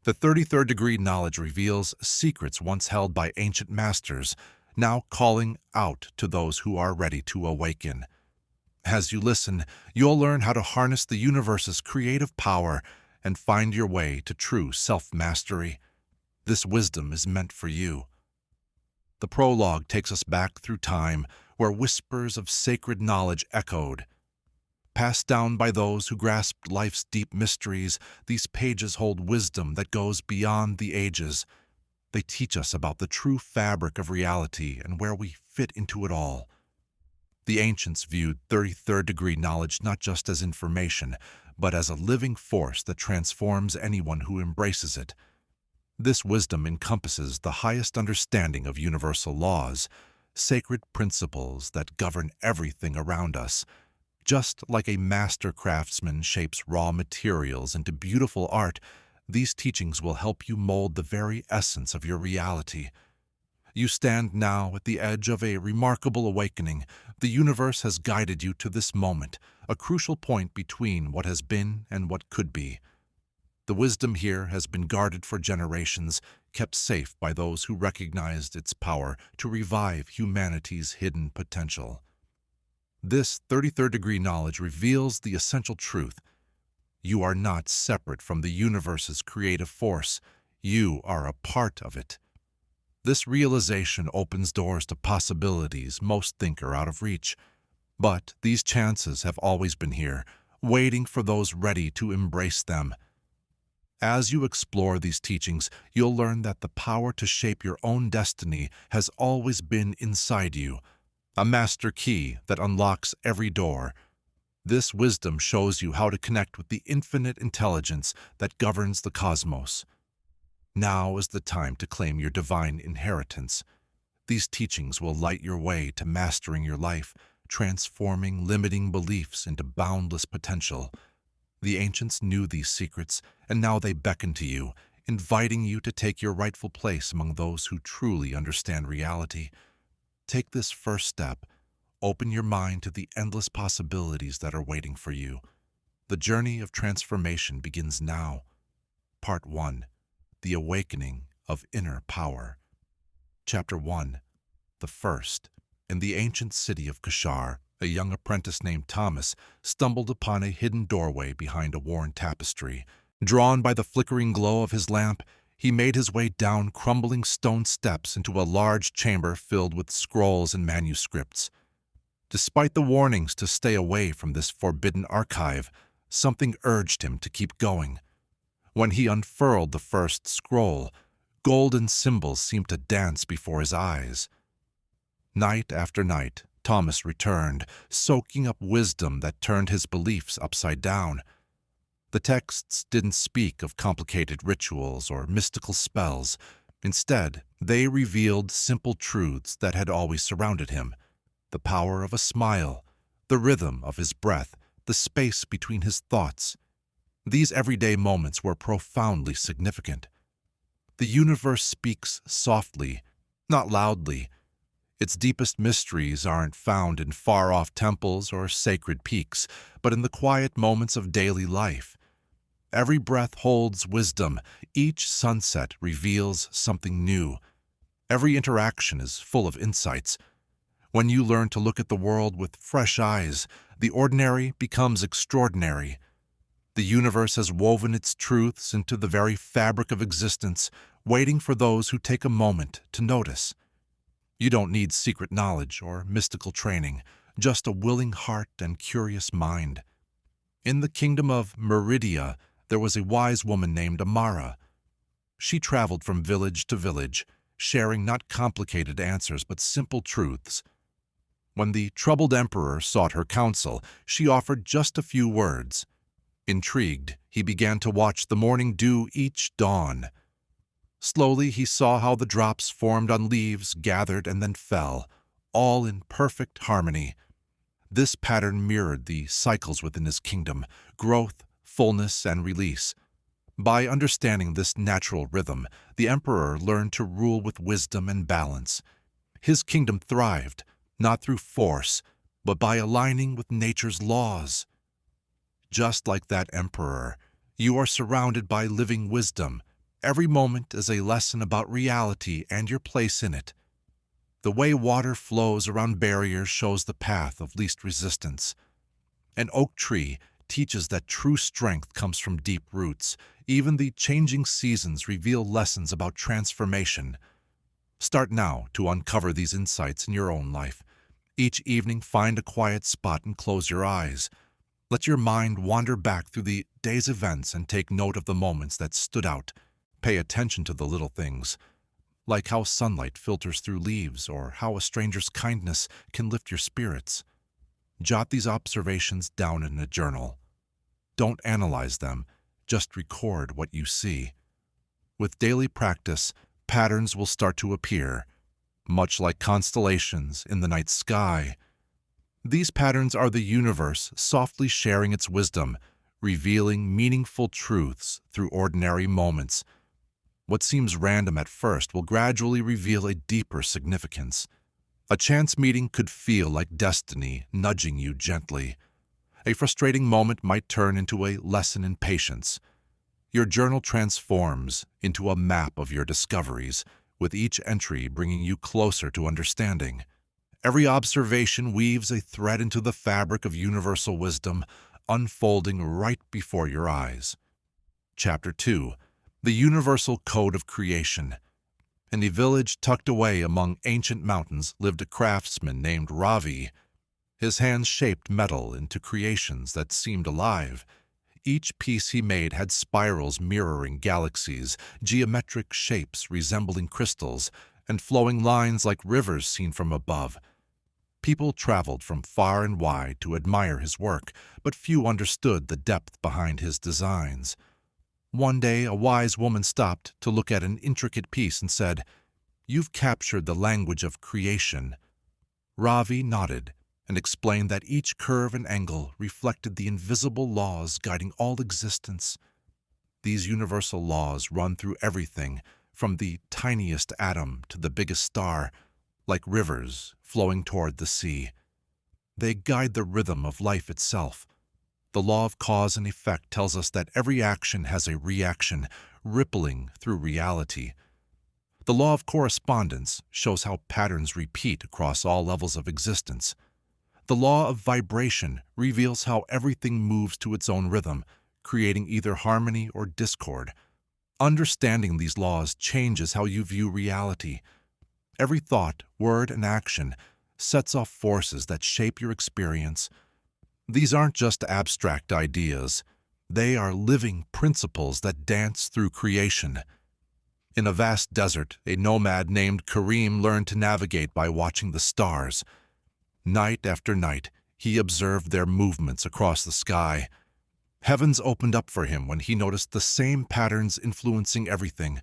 The 33rd degree knowledge reveals secrets once held by ancient masters, now calling out to those who are ready to awaken. As you listen, you'll learn how to harness the universe's creative power and find your way to true self-mastery. This wisdom is meant for you. The prologue takes us back through time, where whispers of sacred knowledge echoed. Passed down by those who grasped life's deep mysteries, these pages hold wisdom that goes beyond the ages. They teach us about the true fabric of reality and where we fit into it all. The ancients viewed 33rd degree knowledge not just as information, but as a living force that transforms anyone who embraces it. This wisdom encompasses the highest understanding of universal laws, sacred principles that govern everything around us. Just like a master craftsman shapes raw materials into beautiful art, these teachings will help you mold the very essence of your reality. You stand now at the edge of a remarkable awakening. The universe has guided you to this moment, a crucial point between what has been and what could be. The wisdom here has been guarded for generations, kept safe by those who recognized its power to revive humanity's hidden potential. This 33rd degree knowledge reveals the essential truth. You are not separate from the universe's creative force. You are a part of it. This realization opens doors to possibilities most think are out of reach. But these chances have always been here, waiting for those ready to embrace them. As you explore these teachings, you'll learn that the power to shape your own destiny has always been inside you, a master key that unlocks every door. This wisdom shows you how to connect with the infinite intelligence that governs the cosmos. Now is the time to claim your divine inheritance. These teachings will light your way to mastering your life, transforming limiting beliefs into boundless potential. The ancients knew these secrets, and now they beckon to you, inviting you to take your rightful place among those who truly understand reality. Take this first step. Open your mind to the endless possibilities that are waiting for you. The journey of transformation begins now. Part 1. The Awakening of Inner Power. Chapter 1. The First. In the ancient city of Kashar, a young apprentice named Thomas stumbled upon a hidden doorway behind a worn tapestry. Drawn by the flickering glow of his lamp, he made his way down crumbling stone steps into a large chamber filled with scrolls and manuscripts. Despite the warnings to stay away from this forbidden archive, something urged him to keep going. When he unfurled the first scroll, golden symbols seemed to dance before his eyes. Night after night, Thomas returned, soaking up wisdom that turned his beliefs upside down. The texts didn't speak of complicated rituals or mystical spells. Instead, they revealed simple truths that had always surrounded him: the power of a smile, the rhythm of his breath, the space between his thoughts. These everyday moments were profoundly significant. The universe speaks softly, not loudly. Its deepest mysteries aren't found in far-off temples or sacred peaks, but in the quiet moments of daily life. Every breath holds wisdom. Each sunset reveals something new. Every interaction is full of insights. When you learn to look at the world with fresh eyes, the ordinary becomes extraordinary. The universe has woven its truths into the very fabric of existence, waiting for those who take a moment to notice. You don't need secret knowledge or mystical training, just a willing heart and curious mind. In the kingdom of Meridia, there was a wise woman named Amara. She traveled from village to village, sharing not complicated answers but simple truths. When the troubled emperor sought her counsel, she offered just a few words. Intrigued, he began to watch the morning dew each dawn. Slowly he saw how the drops formed on leaves, gathered, and then fell, all in perfect harmony. This pattern mirrored the cycles within his kingdom: growth, fullness, and release. By understanding this natural rhythm, the emperor learned to rule with wisdom and balance. His kingdom thrived, not through force, but by aligning with nature's laws. Just like that emperor, you are surrounded by living wisdom. Every moment is a lesson about reality and your place in it. The way water flows around barriers shows the path of least resistance. An oak tree teaches that true strength comes from deep roots. Even the changing seasons reveal lessons about transformation. Start now to uncover these insights in your own life. Each evening, find a quiet spot and close your eyes. Let your mind wander back through the day's events and take note of the moments that stood out. Pay attention to the little things, like how sunlight filters through leaves or how a stranger's kindness can lift your spirits. Jot these observations down in a journal. Don't analyze them, just record what you see. With daily practice, patterns will start to appear, much like constellations in the night sky. These patterns are the universe softly sharing its wisdom, revealing meaningful truths through ordinary moments. What seems random at first will gradually reveal a deeper significance. A chance meeting could feel like destiny nudging you gently. A frustrating moment might turn into a lesson in patience. Your journal transforms into a map of your discoveries, with each entry bringing you closer to understanding. Every observation weaves a thread into the fabric of universal wisdom, unfolding right before your eyes. Chapter 2. The Universal Code of Creation. In a village tucked away among ancient mountains lived a craftsman named Ravi. His hands shaped metal into creations that seemed alive. Each piece he made had spirals mirroring galaxies, geometric shapes resembling crystals, and flowing lines like rivers seen from above. People traveled from far and wide to admire his work, but few understood the depth behind his designs. One day, a wise woman stopped to look at an intricate piece and said, "You've captured the language of creation." Ravi nodded and explained that each curve and angle reflected the invisible laws guiding all existence. These universal laws run through everything, from the tiniest atom to the biggest star, like rivers flowing toward the sea. They guide the rhythm of life itself. The law of cause and effect tells us that every action has a reaction, rippling through reality. The law of correspondence shows how patterns repeat across all levels of existence. The law of vibration reveals how everything moves to its own rhythm, creating either harmony or discord. Understanding these laws changes how you view reality. Every thought, word, and action sets off forces that shape your experience. These aren't just abstract ideas. They are living principles that dance through creation. In a vast desert, a nomad named Karim learned to navigate by watching the stars. Night after night, he observed their movements across the sky. Heavens opened up for him when he noticed the same patterns influencing everything,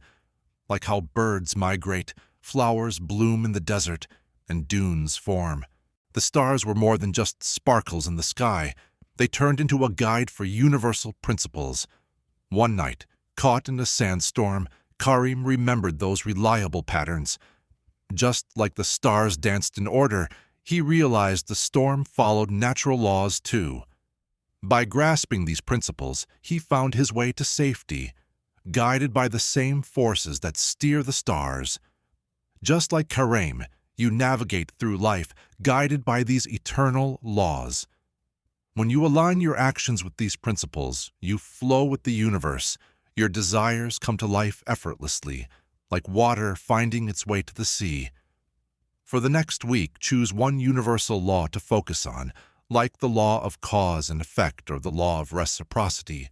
like how birds migrate, flowers bloom in the desert, and dunes form. The stars were more than just sparkles in the sky. They turned into a guide for universal principles. One night, caught in a sandstorm, Karim remembered those reliable patterns. Just like the stars danced in order, he realized the storm followed natural laws too. By grasping these principles, he found his way to safety, guided by the same forces that steer the stars. Just like Karim, you navigate through life guided by these eternal laws. When you align your actions with these principles, you flow with the universe. Your desires come to life effortlessly, like water finding its way to the sea. For the next week, choose one universal law to focus on, like the law of cause and effect or the law of reciprocity.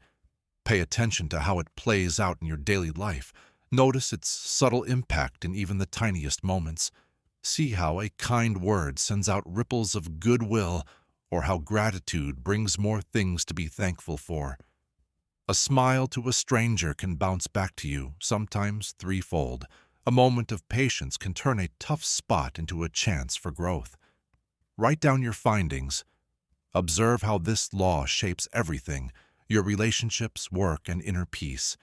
Pay attention to how it plays out in your daily life. Notice its subtle impact in even the tiniest moments. See how a kind word sends out ripples of goodwill, or how gratitude brings more things to be thankful for. A smile to a stranger can bounce back to you, sometimes threefold. A moment of patience can turn a tough spot into a chance for growth. Write down your findings. Observe how this law shapes everything, your relationships, work, and inner peace.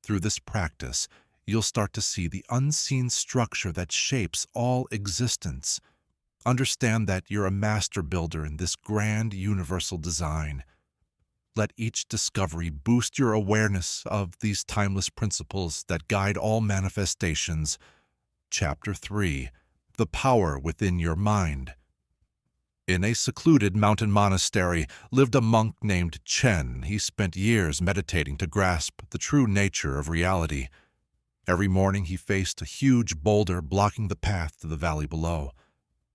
Through this practice, you'll start to see the unseen structure that shapes all existence. Understand that you're a master builder in this grand universal design. Let each discovery boost your awareness of these timeless principles that guide all manifestations. Chapter 3. The Power Within Your Mind. In a secluded mountain monastery lived a monk named Chen. He spent years meditating to grasp the true nature of reality. Every morning he faced a huge boulder blocking the path to the valley below.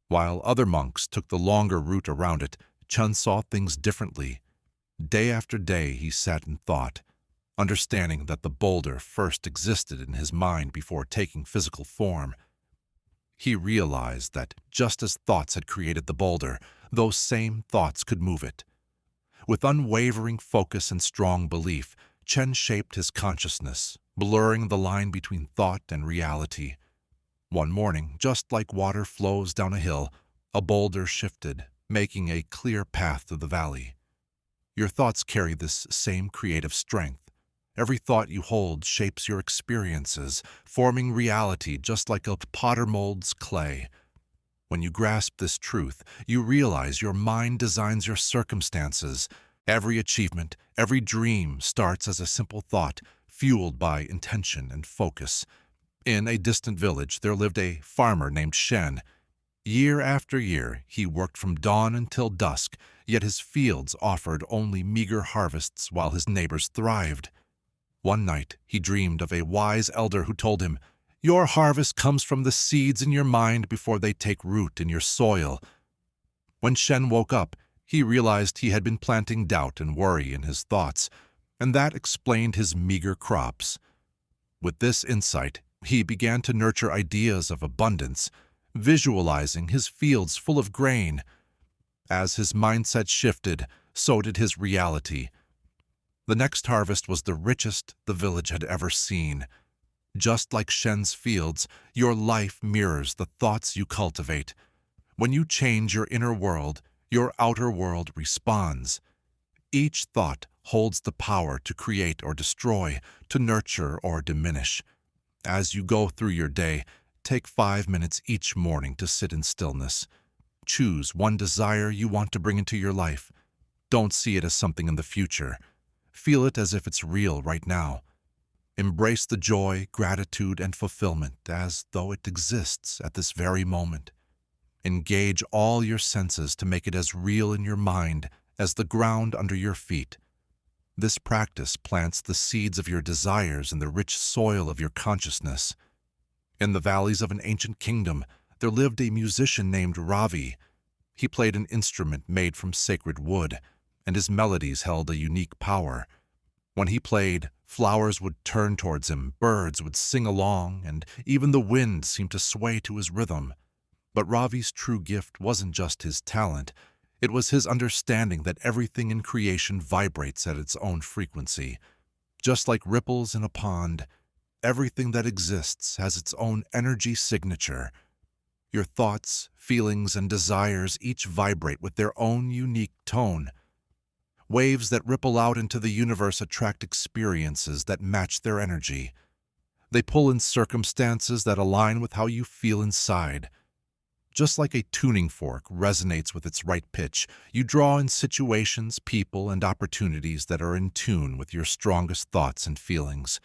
While other monks took the longer route around it, Chen saw things differently. Day after day he sat and thought, understanding that the boulder first existed in his mind before taking physical form. He realized that just as thoughts had created the boulder, those same thoughts could move it. With unwavering focus and strong belief, Chen shaped his consciousness, blurring the line between thought and reality. One morning, just like water flows down a hill, a boulder shifted, making a clear path to the valley. Your thoughts carry this same creative strength. Every thought you hold shapes your experiences, forming reality just like a potter molds clay. When you grasp this truth, you realize your mind designs your circumstances. Every achievement, every dream starts as a simple thought, fueled by intention and focus. In a distant village, there lived a farmer named Shen. Year after year, he worked from dawn until dusk, yet his fields offered only meager harvests while his neighbors thrived. One night, he dreamed of a wise elder who told him, "Your harvest comes from the seeds in your mind before they take root in your soil." When Shen woke up, he realized he had been planting doubt and worry in his thoughts, and that explained his meager crops. With this insight, he began to nurture ideas of abundance, visualizing his fields full of grain. As his mindset shifted, so did his reality. The next harvest was the richest the village had ever seen. Just like Shen's fields, your life mirrors the thoughts you cultivate. When you change your inner world, your outer world responds. Each thought holds the power to create or destroy, to nurture or diminish. As you go through your day, take 5 minutes each morning to sit in stillness. Choose one desire you want to bring into your life. Don't see it as something in the future. Feel it as if it's real right now. Embrace the joy, gratitude, and fulfillment as though it exists at this very moment. Engage all your senses to make it as real in your mind as the ground under your feet. This practice plants the seeds of your desires in the rich soil of your consciousness. In the valleys of an ancient kingdom, there lived a musician named Ravi. He played an instrument made from sacred wood, and his melodies held a unique power. When he played, flowers would turn towards him, birds would sing along, and even the wind seemed to sway to his rhythm. But Ravi's true gift wasn't just his talent. It was his understanding that everything in creation vibrates at its own frequency. Just like ripples in a pond, everything that exists has its own energy signature. Your thoughts, feelings, and desires each vibrate with their own unique tone. Waves that ripple out into the universe attract experiences that match their energy. They pull in circumstances that align with how you feel inside. Just like a tuning fork resonates with its right pitch, you draw in situations, people, and opportunities that are in tune with your strongest thoughts and feelings.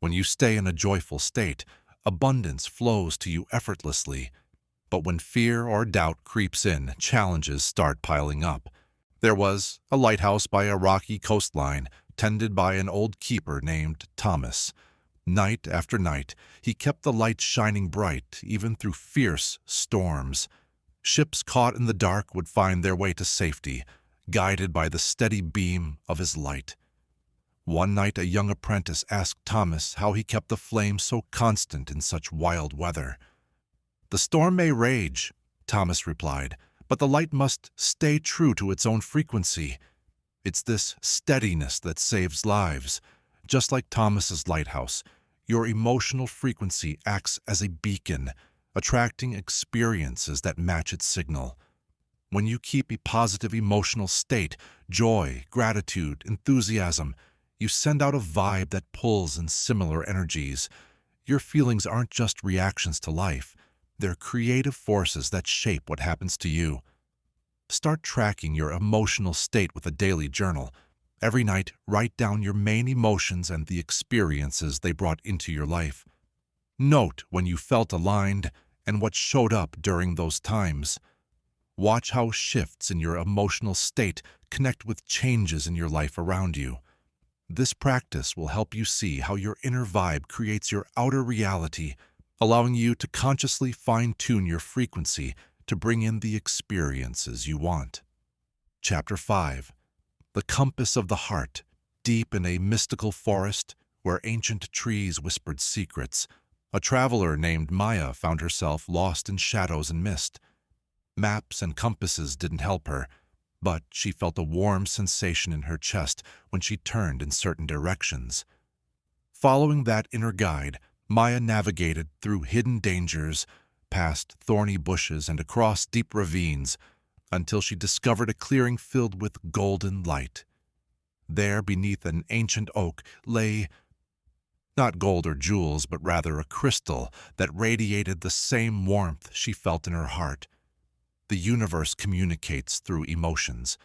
When you stay in a joyful state, abundance flows to you effortlessly. But when fear or doubt creeps in, challenges start piling up. There was a lighthouse by a rocky coastline, tended by an old keeper named Thomas. Night after night, he kept the light shining bright, even through fierce storms. Ships caught in the dark would find their way to safety, guided by the steady beam of his light. One night, a young apprentice asked Thomas how he kept the flame so constant in such wild weather. "The storm may rage," Thomas replied, "but the light must stay true to its own frequency. It's this steadiness that saves lives. Just like Thomas's lighthouse, your emotional frequency acts as a beacon, attracting experiences that match its signal. When you keep a positive emotional state, joy, gratitude, enthusiasm, you send out a vibe that pulls in similar energies. Your feelings aren't just reactions to life. They're creative forces that shape what happens to you. Start tracking your emotional state with a daily journal. Every night, write down your main emotions and the experiences they brought into your life. Note when you felt aligned and what showed up during those times. Watch how shifts in your emotional state connect with changes in your life around you. This practice will help you see how your inner vibe creates your outer reality, allowing you to consciously fine-tune your frequency to bring in the experiences you want. Chapter 5. The Compass of the Heart. Deep in a mystical forest where ancient trees whispered secrets, a traveler named Maya found herself lost in shadows and mist. Maps and compasses didn't help her, but she felt a warm sensation in her chest when she turned in certain directions. Following that inner guide, Maya navigated through hidden dangers, past thorny bushes and across deep ravines, until she discovered a clearing filled with golden light. There, beneath an ancient oak, lay not gold or jewels, but rather a crystal that radiated the same warmth she felt in her heart. The universe communicates through emotions.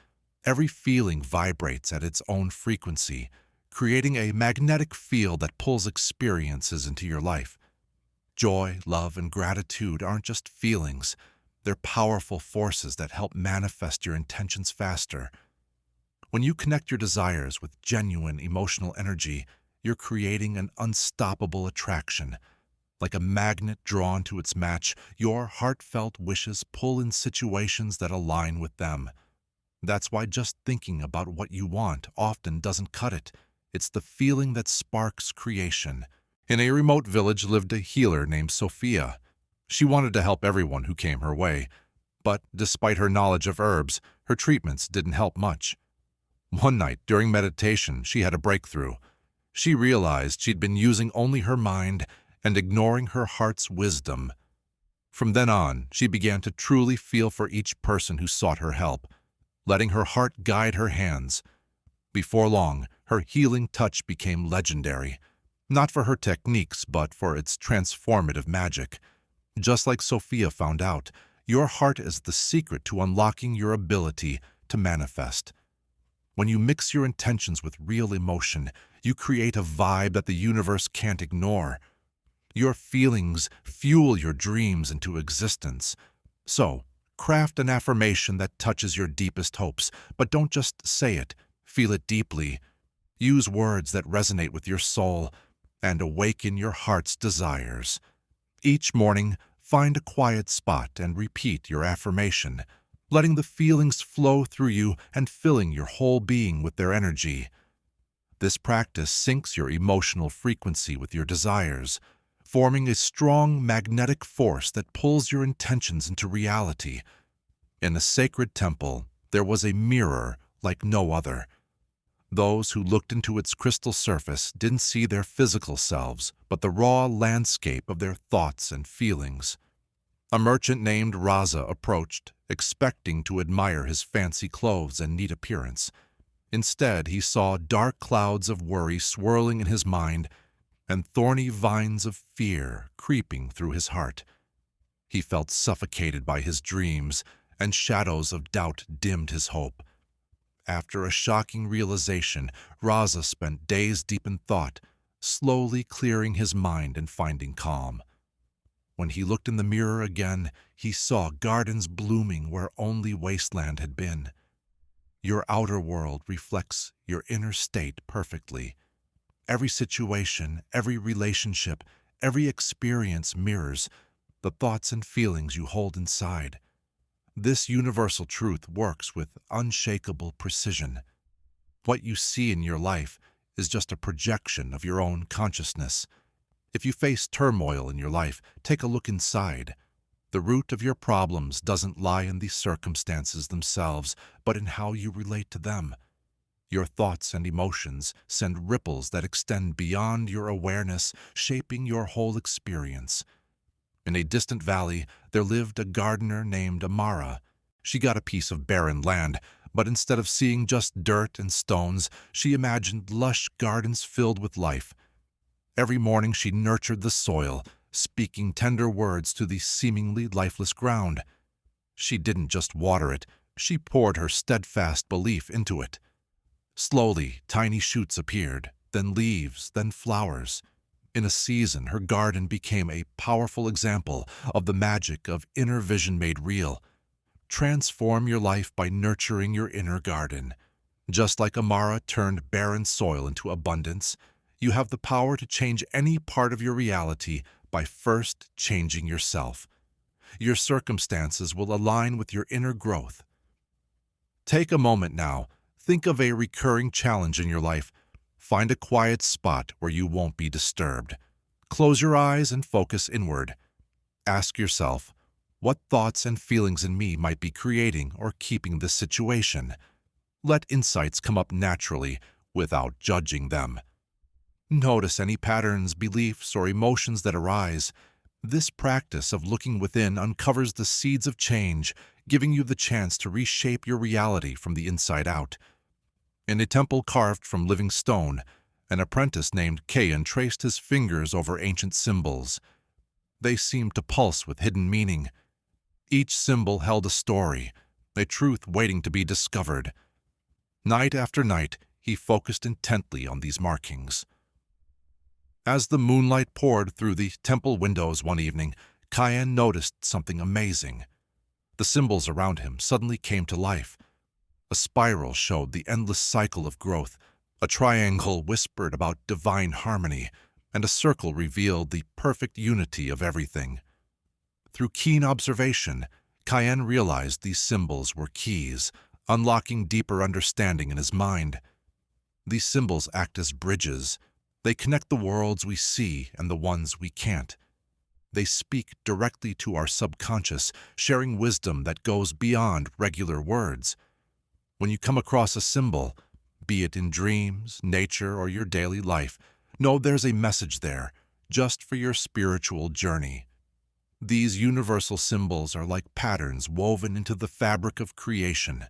Every feeling vibrates at its own frequency, creating a magnetic field that pulls experiences into your life. Joy, love, and gratitude aren't just feelings. They're powerful forces that help manifest your intentions faster. When you connect your desires with genuine emotional energy, you're creating an unstoppable attraction. Like a magnet drawn to its match, your heartfelt wishes pull in situations that align with them. That's why just thinking about what you want often doesn't cut it. It's the feeling that sparks creation. In a remote village lived a healer named Sophia. She wanted to help everyone who came her way, but despite her knowledge of herbs, her treatments didn't help much. One night, during meditation, she had a breakthrough. She realized she'd been using only her mind and ignoring her heart's wisdom. From then on, she began to truly feel for each person who sought her help, letting her heart guide her hands. Before long, her healing touch became legendary, not for her techniques, but for its transformative magic. Just like Sophia found out, your heart is the secret to unlocking your ability to manifest. When you mix your intentions with real emotion, you create a vibe that the universe can't ignore. Your feelings fuel your dreams into existence. So, craft an affirmation that touches your deepest hopes, but don't just say it, feel it deeply. Use words that resonate with your soul and awaken your heart's desires. Each morning, find a quiet spot and repeat your affirmation, letting the feelings flow through you and filling your whole being with their energy. This practice syncs your emotional frequency with your desires, forming a strong magnetic force that pulls your intentions into reality. In a sacred temple, there was a mirror like no other. Those who looked into its crystal surface didn't see their physical selves, but the raw landscape of their thoughts and feelings. A merchant named Raza approached, expecting to admire his fancy clothes and neat appearance. Instead, he saw dark clouds of worry swirling in his mind and thorny vines of fear creeping through his heart. He felt suffocated by his dreams, and shadows of doubt dimmed his hope. After a shocking realization, Raza spent days deep in thought, slowly clearing his mind and finding calm. When he looked in the mirror again, he saw gardens blooming where only wasteland had been. Your outer world reflects your inner state perfectly. Every situation, every relationship, every experience mirrors the thoughts and feelings you hold inside. This universal truth works with unshakable precision. What you see in your life is just a projection of your own consciousness. If you face turmoil in your life, take a look inside. The root of your problems doesn't lie in the circumstances themselves, but in how you relate to them. Your thoughts and emotions send ripples that extend beyond your awareness, shaping your whole experience. In a distant valley, there lived a gardener named Amara. She got a piece of barren land, but instead of seeing just dirt and stones, she imagined lush gardens filled with life. Every morning she nurtured the soil, speaking tender words to the seemingly lifeless ground. She didn't just water it, she poured her steadfast belief into it. Slowly, tiny shoots appeared, then leaves, then flowers. In a season, her garden became a powerful example of the magic of inner vision made real. Transform your life by nurturing your inner garden. Just like Amara turned barren soil into abundance, you have the power to change any part of your reality by first changing yourself. Your circumstances will align with your inner growth. Take a moment now. Think of a recurring challenge in your life. Find a quiet spot where you won't be disturbed. Close your eyes and focus inward. Ask yourself, what thoughts and feelings in me might be creating or keeping this situation? Let insights come up naturally without judging them. Notice any patterns, beliefs, or emotions that arise. This practice of looking within uncovers the seeds of change, giving you the chance to reshape your reality from the inside out. In a temple carved from living stone, an apprentice named Cain traced his fingers over ancient symbols. They seemed to pulse with hidden meaning. Each symbol held a story, a truth waiting to be discovered. Night after night, he focused intently on these markings. As the moonlight poured through the temple windows one evening, Cain noticed something amazing. The symbols around him suddenly came to life. A spiral showed the endless cycle of growth, a triangle whispered about divine harmony, and a circle revealed the perfect unity of everything. Through keen observation, Cain realized these symbols were keys, unlocking deeper understanding in his mind. These symbols act as bridges. They connect the worlds we see and the ones we can't. They speak directly to our subconscious, sharing wisdom that goes beyond regular words. When you come across a symbol, be it in dreams, nature, or your daily life, know there's a message there, just for your spiritual journey. These universal symbols are like patterns woven into the fabric of creation.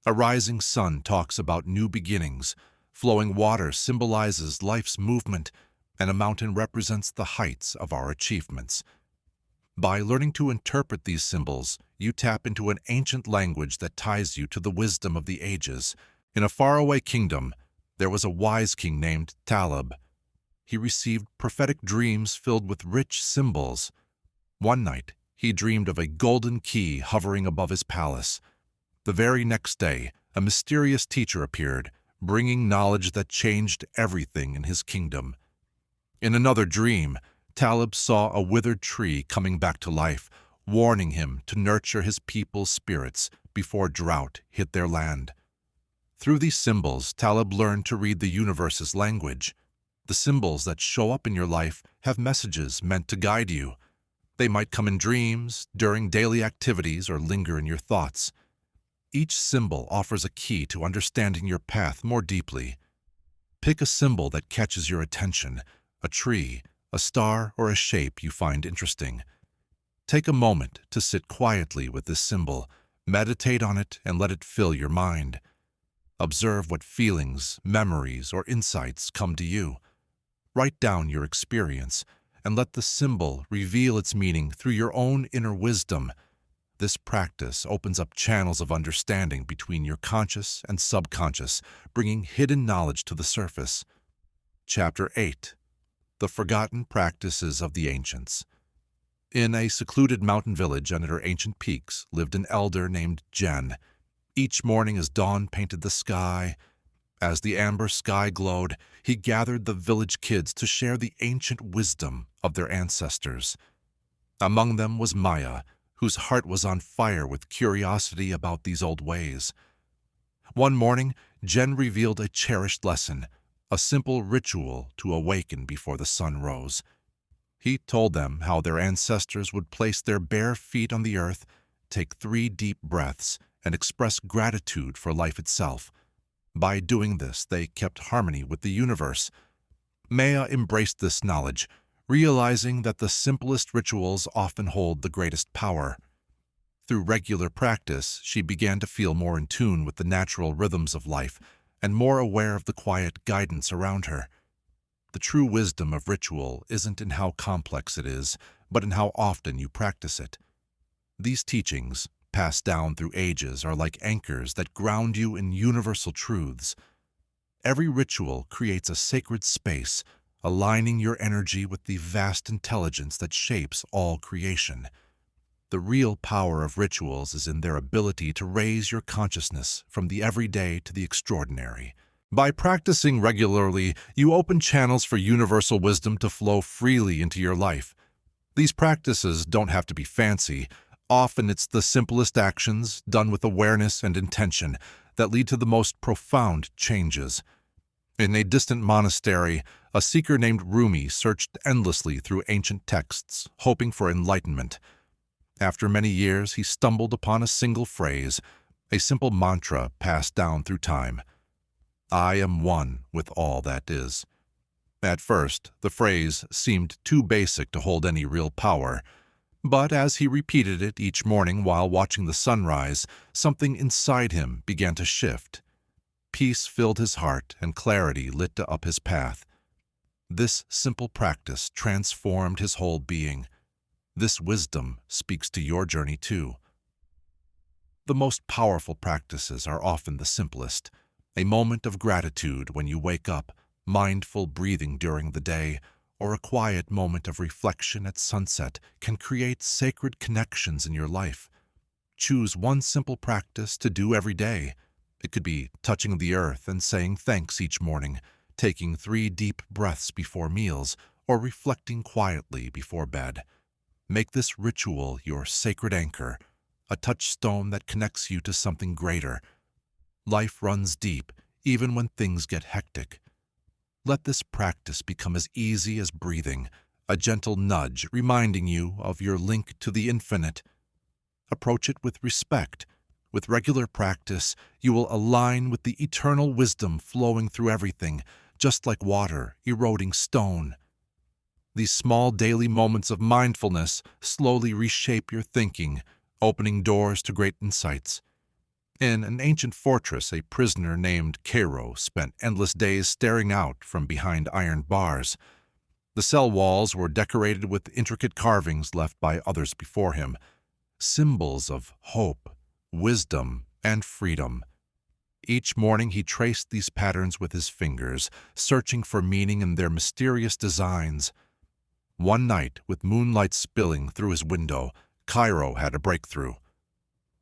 A rising sun talks about new beginnings, flowing water symbolizes life's movement, and a mountain represents the heights of our achievements. By learning to interpret these symbols, you tap into an ancient language that ties you to the wisdom of the ages. In a faraway kingdom, there was a wise king named Talib. He received prophetic dreams filled with rich symbols. One night, he dreamed of a golden key hovering above his palace. The very next day, a mysterious teacher appeared, bringing knowledge that changed everything in his kingdom. In another dream, Talib saw a withered tree coming back to life, warning him to nurture his people's spirits before drought hit their land. Through these symbols, Talib learned to read the universe's language. The symbols that show up in your life have messages meant to guide you. They might come in dreams, during daily activities, or linger in your thoughts. Each symbol offers a key to understanding your path more deeply. Pick a symbol that catches your attention, a tree, a star, or a shape you find interesting. Take a moment to sit quietly with this symbol, meditate on it, and let it fill your mind. Observe what feelings, memories, or insights come to you. Write down your experience, and let the symbol reveal its meaning through your own inner wisdom. This practice opens up channels of understanding between your conscious and subconscious, bringing hidden knowledge to the surface. Chapter 8. The Forgotten Practices of the Ancients. In a secluded mountain village under ancient peaks lived an elder named Jen. Each morning as dawn painted the sky, as the amber sky glowed, he gathered the village kids to share the ancient wisdom of their ancestors. Among them was Maya, whose heart was on fire with curiosity about these old ways. One morning, Jen revealed a cherished lesson, a simple ritual to awaken before the sun rose. He told them how their ancestors would place their bare feet on the earth, take 3 deep breaths, and express gratitude for life itself. By doing this, they kept harmony with the universe. Maya embraced this knowledge, realizing that the simplest rituals often hold the greatest power. Through regular practice, she began to feel more in tune with the natural rhythms of life and more aware of the quiet guidance around her. The true wisdom of ritual isn't in how complex it is, but in how often you practice it. These teachings, passed down through ages, are like anchors that ground you in universal truths. Every ritual creates a sacred space, aligning your energy with the vast intelligence that shapes all creation. The real power of rituals is in their ability to raise your consciousness from the everyday to the extraordinary. By practicing regularly, you open channels for universal wisdom to flow freely into your life. These practices don't have to be fancy. Often it's the simplest actions, done with awareness and intention, that lead to the most profound changes. In a distant monastery, a seeker named Rumi searched endlessly through ancient texts, hoping for enlightenment. After many years, he stumbled upon a single phrase, a simple mantra passed down through time. I am one with all that is. At first, the phrase seemed too basic to hold any real power, but as he repeated it each morning while watching the sunrise, something inside him began to shift. Peace filled his heart and clarity lit up his path. This simple practice transformed his whole being. This wisdom speaks to your journey too. The most powerful practices are often the simplest. A moment of gratitude when you wake up, mindful breathing during the day, or a quiet moment of reflection at sunset can create sacred connections in your life. Choose one simple practice to do every day. It could be touching the earth and saying thanks each morning, taking 3 deep breaths before meals, or reflecting quietly before bed. Make this ritual your sacred anchor, a touchstone that connects you to something greater. Life runs deep, even when things get hectic. Let this practice become as easy as breathing, a gentle nudge reminding you of your link to the infinite. Approach it with respect. With regular practice, you will align with the eternal wisdom flowing through everything, just like water eroding stone. These small daily moments of mindfulness slowly reshape your thinking, opening doors to great insights. In an ancient fortress, a prisoner named Cairo spent endless days staring out from behind iron bars. The cell walls were decorated with intricate carvings left by others before him, symbols of hope, wisdom, and freedom. Each morning he traced these patterns with his fingers, searching for meaning in their mysterious designs. One night, with moonlight spilling through his window, Cairo had a breakthrough.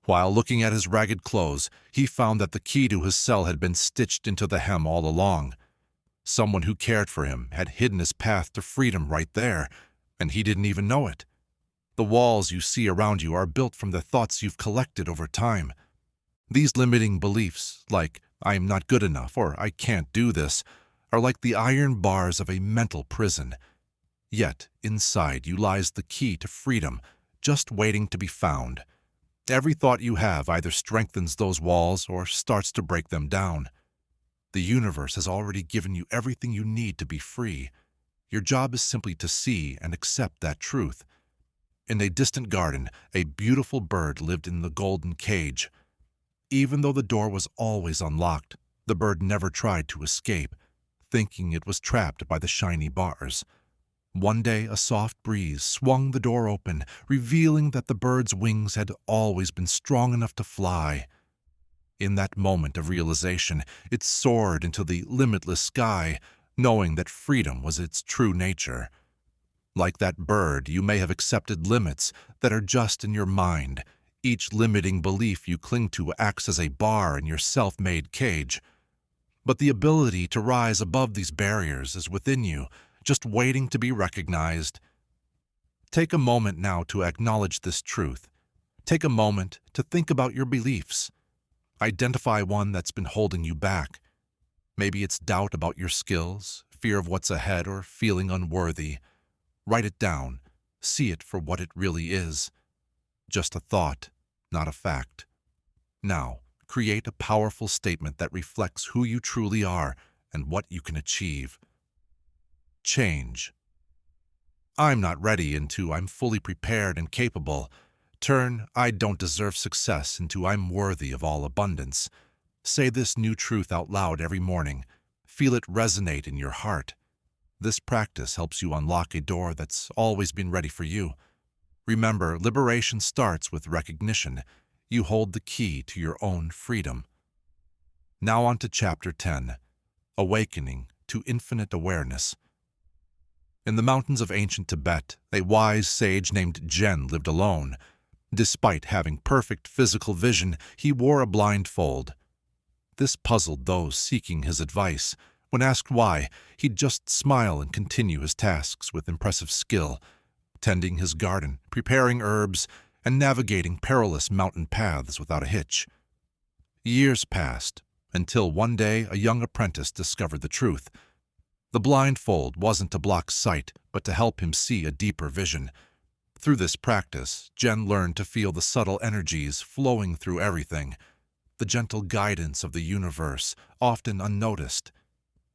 While looking at his ragged clothes, he found that the key to his cell had been stitched into the hem all along. Someone who cared for him had hidden his path to freedom right there, and he didn't even know it. The walls you see around you are built from the thoughts you've collected over time. These limiting beliefs, like I am not good enough or I can't do this, are like the iron bars of a mental prison. Yet inside you lies the key to freedom, just waiting to be found. Every thought you have either strengthens those walls or starts to break them down. The universe has already given you everything you need to be free. Your job is simply to see and accept that truth. In a distant garden, a beautiful bird lived in the golden cage. Even though the door was always unlocked, the bird never tried to escape, thinking it was trapped by the shiny bars. One day, a soft breeze swung the door open, revealing that the bird's wings had always been strong enough to fly. In that moment of realization, it soared into the limitless sky, knowing that freedom was its true nature. Like that bird, you may have accepted limits that are just in your mind. Each limiting belief you cling to acts as a bar in your self-made cage. But the ability to rise above these barriers is within you, just waiting to be recognized. Take a moment now to acknowledge this truth. Take a moment to think about your beliefs. Identify one that's been holding you back. Maybe it's doubt about your skills, fear of what's ahead, or feeling unworthy. Write it down. See it for what it really is. Just a thought, not a fact. Now, create a powerful statement that reflects who you truly are and what you can achieve. Change. I'm not ready into I'm fully prepared and capable. Turn I don't deserve success into I'm worthy of all abundance. Say this new truth out loud every morning. Feel it resonate in your heart. This practice helps you unlock a door that's always been ready for you. Remember, liberation starts with recognition. You hold the key to your own freedom. Now on to Chapter 10. awakening to infinite awareness. In the mountains of ancient Tibet, a wise sage named Jen lived alone. Despite having perfect physical vision, he wore a blindfold. This puzzled those seeking his advice. When asked why, he'd just smile and continue his tasks with impressive skill, tending his garden, preparing herbs, and navigating perilous mountain paths without a hitch. Years passed, until one day a young apprentice discovered the truth. The blindfold wasn't to block sight, but to help him see a deeper vision. Through this practice, Jen learned to feel the subtle energies flowing through everything, the gentle guidance of the universe, often unnoticed.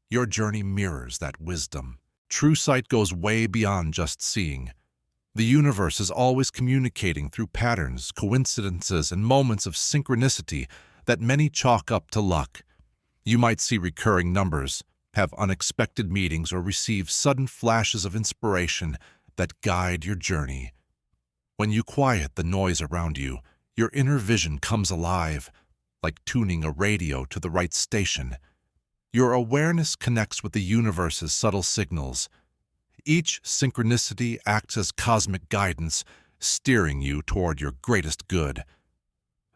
Your journey mirrors that wisdom. True sight goes way beyond just seeing. The universe is always communicating through patterns, coincidences, and moments of synchronicity that many chalk up to luck. You might see recurring numbers, have unexpected meetings, or receive sudden flashes of inspiration that guide your journey. When you quiet the noise around you, your inner vision comes alive, like tuning a radio to the right station. Your awareness connects with the universe's subtle signals. Each synchronicity acts as cosmic guidance, steering you toward your greatest good.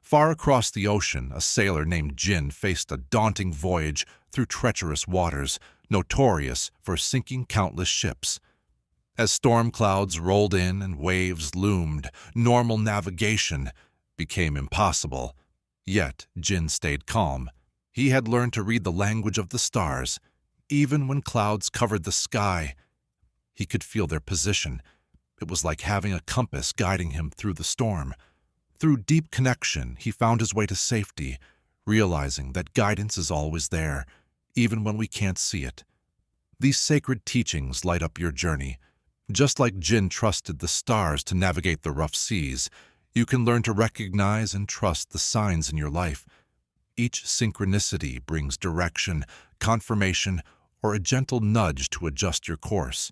Far across the ocean, a sailor named Jin faced a daunting voyage through treacherous waters, notorious for sinking countless ships. As storm clouds rolled in and waves loomed, normal navigation became impossible. Yet Jin stayed calm. He had learned to read the language of the stars. Even when clouds covered the sky, he could feel their position. It was like having a compass guiding him through the storm. Through deep connection, he found his way to safety, realizing that guidance is always there, even when we can't see it. These sacred teachings light up your journey. Just like Jin trusted the stars to navigate the rough seas, you can learn to recognize and trust the signs in your life. Each synchronicity brings direction, confirmation, or a gentle nudge to adjust your course.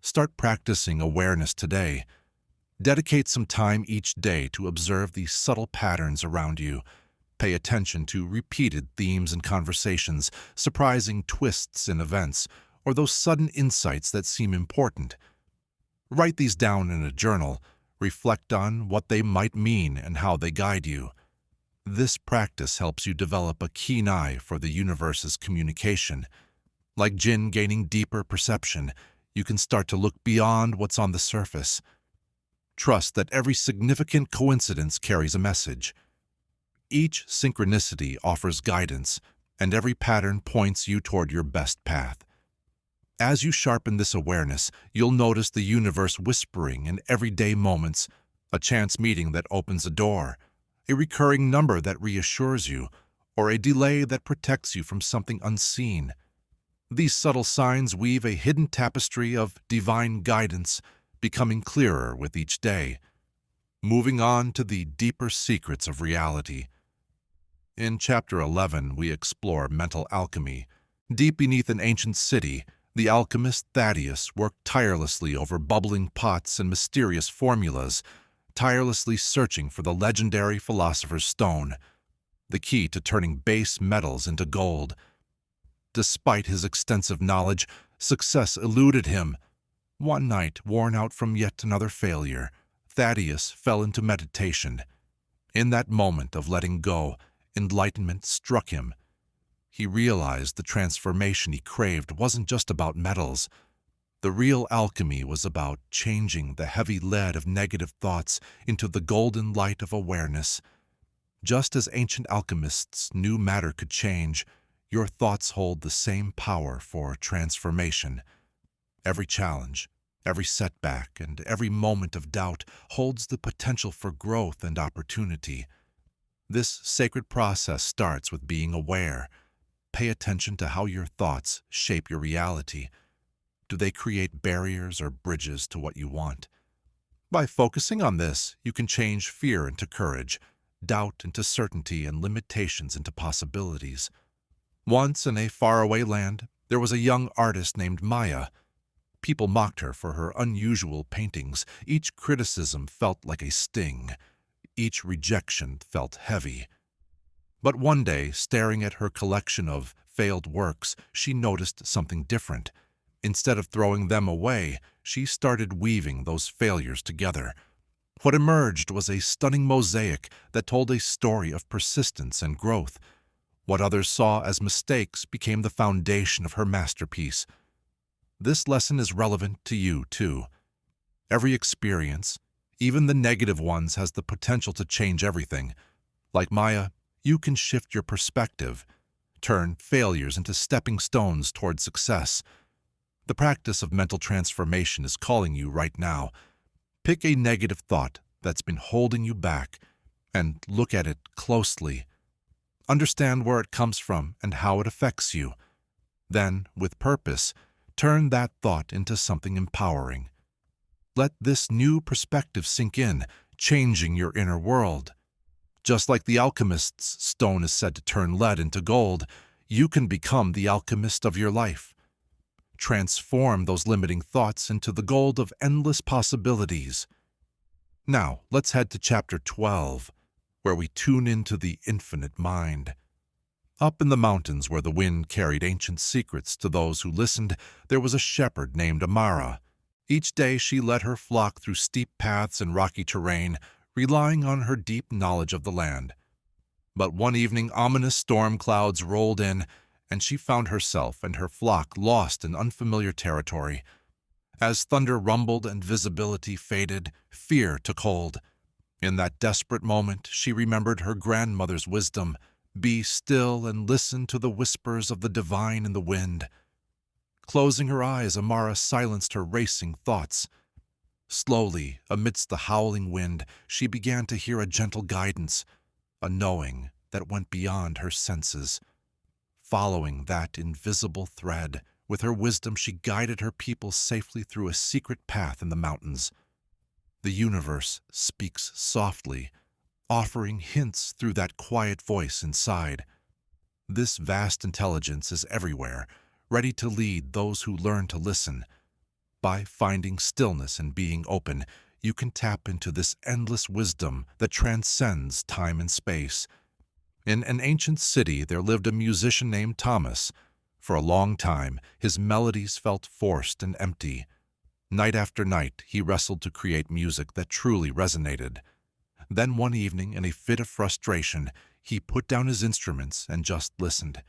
Start practicing awareness today. Dedicate some time each day to observe these subtle patterns around you. Pay attention to repeated themes in conversations, surprising twists in events, or those sudden insights that seem important. Write these down in a journal. Reflect on what they might mean and how they guide you. This practice helps you develop a keen eye for the universe's communication. Like Jin gaining deeper perception, you can start to look beyond what's on the surface. Trust that every significant coincidence carries a message. Each synchronicity offers guidance, and every pattern points you toward your best path. As you sharpen this awareness, you'll notice the universe whispering in everyday moments, a chance meeting that opens a door, a recurring number that reassures you, or a delay that protects you from something unseen. These subtle signs weave a hidden tapestry of divine guidance, becoming clearer with each day. Moving on to the deeper secrets of reality. In Chapter 11, we explore mental alchemy. Deep beneath an ancient city, the alchemist Thaddeus worked tirelessly over bubbling pots and mysterious formulas, tirelessly searching for the legendary philosopher's stone, the key to turning base metals into gold. Despite his extensive knowledge, success eluded him. One night, worn out from yet another failure, Thaddeus fell into meditation. In that moment of letting go, enlightenment struck him. He realized the transformation he craved wasn't just about metals. The real alchemy was about changing the heavy lead of negative thoughts into the golden light of awareness. Just as ancient alchemists knew matter could change, your thoughts hold the same power for transformation. Every challenge, every setback, and every moment of doubt holds the potential for growth and opportunity. This sacred process starts with being aware. Pay attention to how your thoughts shape your reality. Do they create barriers or bridges to what you want? By focusing on this, you can change fear into courage, doubt into certainty, and limitations into possibilities. Once in a faraway land, there was a young artist named Maya. People mocked her for her unusual paintings. Each criticism felt like a sting. Each rejection felt heavy. But one day, staring at her collection of failed works, she noticed something different. Instead of throwing them away, she started weaving those failures together. What emerged was a stunning mosaic that told a story of persistence and growth. What others saw as mistakes became the foundation of her masterpiece. This lesson is relevant to you, too. Every experience, even the negative ones, has the potential to change everything. Like Maya, you can shift your perspective, turn failures into stepping stones toward success. The practice of mental transformation is calling you right now. Pick a negative thought that's been holding you back and look at it closely. Understand where it comes from and how it affects you. Then, with purpose, turn that thought into something empowering. Let this new perspective sink in, changing your inner world. Just like the alchemist's stone is said to turn lead into gold, you can become the alchemist of your life. Transform those limiting thoughts into the gold of endless possibilities. Now, let's head to Chapter 12, where we tune into the infinite mind. Up in the mountains where the wind carried ancient secrets to those who listened, there was a shepherd named Amara. Each day she led her flock through steep paths and rocky terrain, relying on her deep knowledge of the land. But one evening, ominous storm clouds rolled in, and she found herself and her flock lost in unfamiliar territory. As thunder rumbled and visibility faded, fear took hold. In that desperate moment, she remembered her grandmother's wisdom: be still and listen to the whispers of the divine in the wind. Closing her eyes, Amara silenced her racing thoughts. Slowly, amidst the howling wind, she began to hear a gentle guidance, a knowing that went beyond her senses. Following that invisible thread, with her wisdom she guided her people safely through a secret path in the mountains. The universe speaks softly, offering hints through that quiet voice inside. This vast intelligence is everywhere, ready to lead those who learn to listen. By finding stillness and being open, you can tap into this endless wisdom that transcends time and space. In an ancient city, there lived a musician named Thomas. For a long time, his melodies felt forced and empty. Night after night, he wrestled to create music that truly resonated. Then one evening, in a fit of frustration, he put down his instruments and just listened.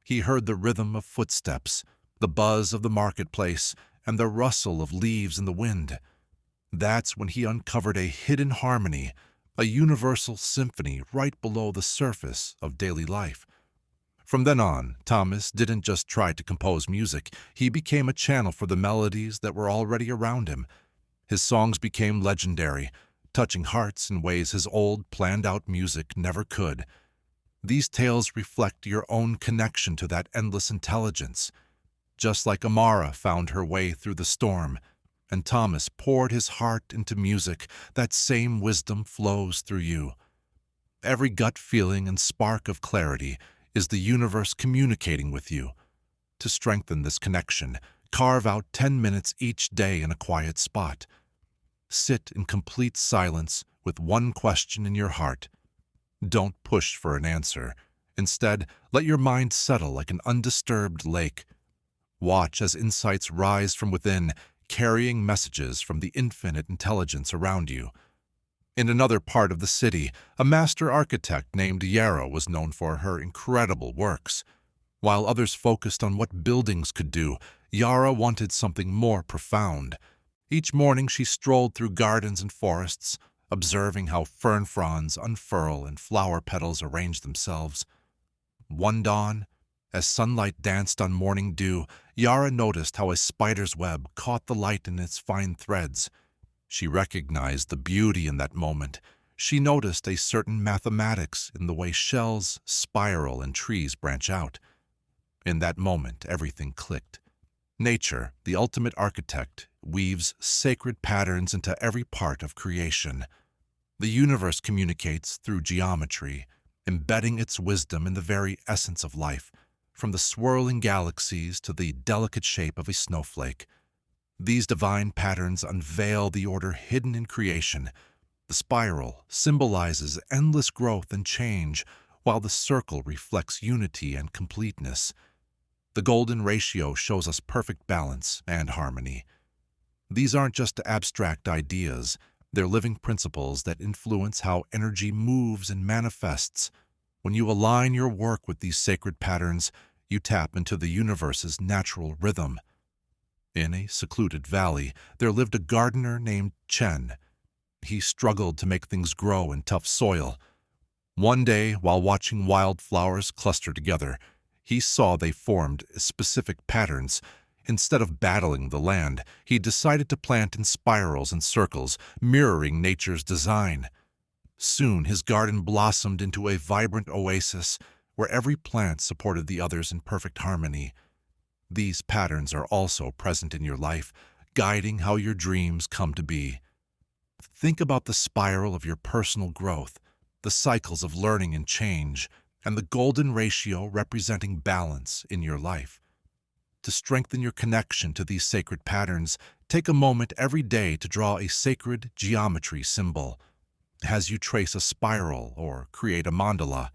He heard the rhythm of footsteps, the buzz of the marketplace, and the rustle of leaves in the wind. That's when he uncovered a hidden harmony, a universal symphony right below the surface of daily life. From then on, Thomas didn't just try to compose music, he became a channel for the melodies that were already around him. His songs became legendary, touching hearts in ways his old, planned-out music never could. These tales reflect your own connection to that endless intelligence. Just like Amara found her way through the storm, and Thomas poured his heart into music, that same wisdom flows through you. Every gut feeling and spark of clarity is the universe communicating with you. To strengthen this connection, carve out 10 minutes each day in a quiet spot. Sit in complete silence with one question in your heart. Don't push for an answer. Instead, let your mind settle like an undisturbed lake. Watch as insights rise from within, carrying messages from the infinite intelligence around you. In another part of the city, a master architect named Yarrow was known for her incredible works. While others focused on what buildings could do, Yarrow wanted something more profound. Each morning she strolled through gardens and forests, observing how fern fronds unfurl and flower petals arrange themselves. One dawn, as sunlight danced on morning dew, Yara noticed how a spider's web caught the light in its fine threads. She recognized the beauty in that moment. She noticed a certain mathematics in the way shells spiral and trees branch out. In that moment, everything clicked. Nature, the ultimate architect, weaves sacred patterns into every part of creation. The universe communicates through geometry, embedding its wisdom in the very essence of life, from the swirling galaxies to the delicate shape of a snowflake. These divine patterns unveil the order hidden in creation. The spiral symbolizes endless growth and change, while the circle reflects unity and completeness. The golden ratio shows us perfect balance and harmony. These aren't just abstract ideas, they're living principles that influence how energy moves and manifests. When you align your work with these sacred patterns, you tap into the universe's natural rhythm. In a secluded valley, there lived a gardener named Chen. He struggled to make things grow in tough soil. One day, while watching wildflowers cluster together, he saw they formed specific patterns. Instead of battling the land, he decided to plant in spirals and circles, mirroring nature's design. Soon his garden blossomed into a vibrant oasis where every plant supported the others in perfect harmony. These patterns are also present in your life, guiding how your dreams come to be. Think about the spiral of your personal growth, the cycles of learning and change, and the golden ratio representing balance in your life. To strengthen your connection to these sacred patterns, take a moment every day to draw a sacred geometry symbol. As you trace a spiral or create a mandala,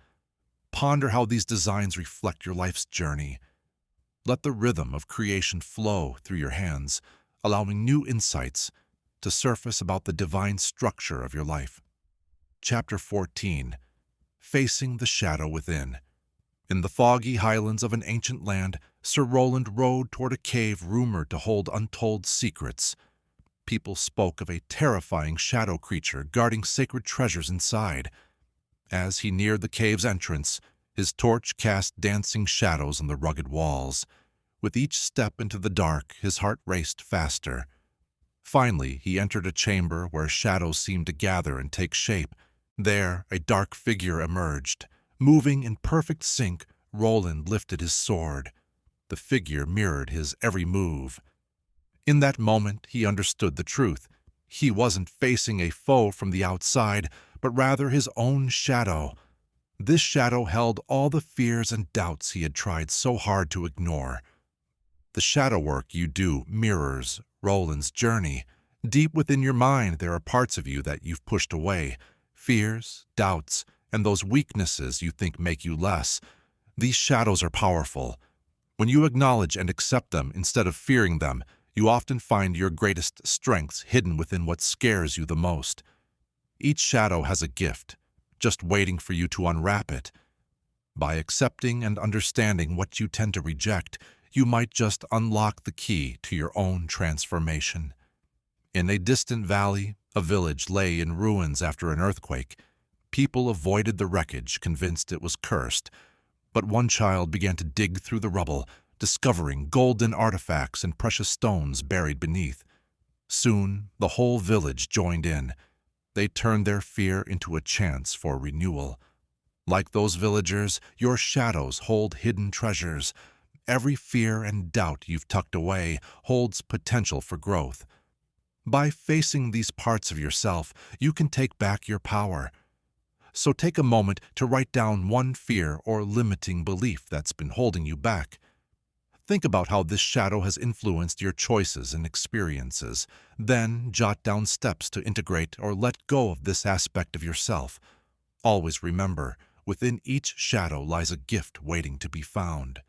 ponder how these designs reflect your life's journey. Let the rhythm of creation flow through your hands, allowing new insights to surface about the divine structure of your life. Chapter 14. Facing the Shadow Within. In the foggy highlands of an ancient land, Sir Roland rode toward a cave rumored to hold untold secrets. People spoke of a terrifying shadow creature guarding sacred treasures inside. As he neared the cave's entrance, his torch cast dancing shadows on the rugged walls. With each step into the dark, his heart raced faster. Finally, he entered a chamber where shadows seemed to gather and take shape. There, a dark figure emerged. Moving in perfect sync, Roland lifted his sword. The figure mirrored his every move. In that moment, he understood the truth. He wasn't facing a foe from the outside, but rather his own shadow. This shadow held all the fears and doubts he had tried so hard to ignore. The shadow work you do mirrors Roland's journey. Deep within your mind, there are parts of you that you've pushed away. Fears, doubts, and those weaknesses you think make you less. These shadows are powerful. When you acknowledge and accept them instead of fearing them, you often find your greatest strengths hidden within what scares you the most. Each shadow has a gift, just waiting for you to unwrap it. By accepting and understanding what you tend to reject, you might just unlock the key to your own transformation. In a distant valley, a village lay in ruins after an earthquake. People avoided the wreckage, convinced it was cursed. But one child began to dig through the rubble, discovering golden artifacts and precious stones buried beneath. Soon, the whole village joined in. They turned their fear into a chance for renewal. Like those villagers, your shadows hold hidden treasures. Every fear and doubt you've tucked away holds potential for growth. By facing these parts of yourself, you can take back your power. So take a moment to write down one fear or limiting belief that's been holding you back. Think about how this shadow has influenced your choices and experiences. Then jot down steps to integrate or let go of this aspect of yourself. Always remember, within each shadow lies a gift waiting to be found.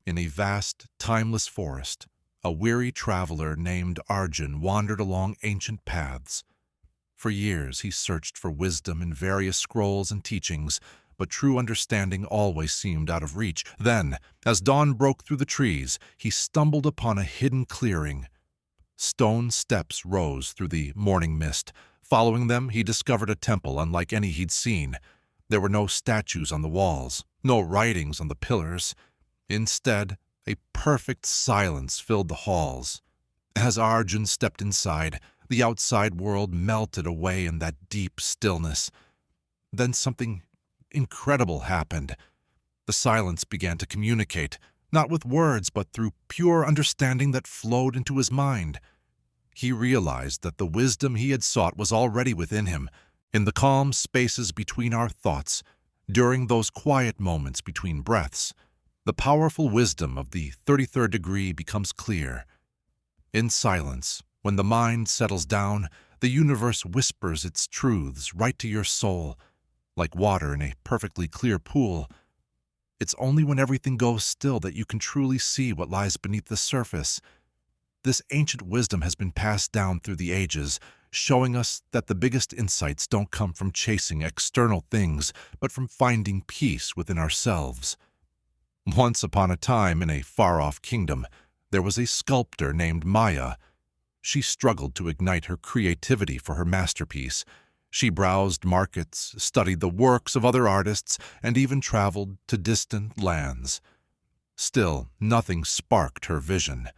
In a vast, timeless forest, a weary traveler named Arjun wandered along ancient paths. For years he searched for wisdom in various scrolls and teachings, but true understanding always seemed out of reach. Then, as dawn broke through the trees, he stumbled upon a hidden clearing. Stone steps rose through the morning mist. Following them, he discovered a temple unlike any he'd seen. There were no statues on the walls, no writings on the pillars. Instead, a perfect silence filled the halls. As Arjun stepped inside, the outside world melted away in that deep stillness. Then something incredible happened. The silence began to communicate, not with words, but through pure understanding that flowed into his mind. He realized that the wisdom he had sought was already within him, in the calm spaces between our thoughts, during those quiet moments between breaths. The powerful wisdom of the 33rd degree becomes clear. In silence, when the mind settles down, the universe whispers its truths right to your soul. like water in a perfectly clear pool. It's only when everything goes still that you can truly see what lies beneath the surface. This ancient wisdom has been passed down through the ages, showing us that the biggest insights don't come from chasing external things, but from finding peace within ourselves. Once upon a time, in a far-off kingdom, there was a sculptor named Maya. She struggled to ignite her creativity for her masterpiece. She browsed markets, studied the works of other artists, and even traveled to distant lands. Still, nothing sparked her vision.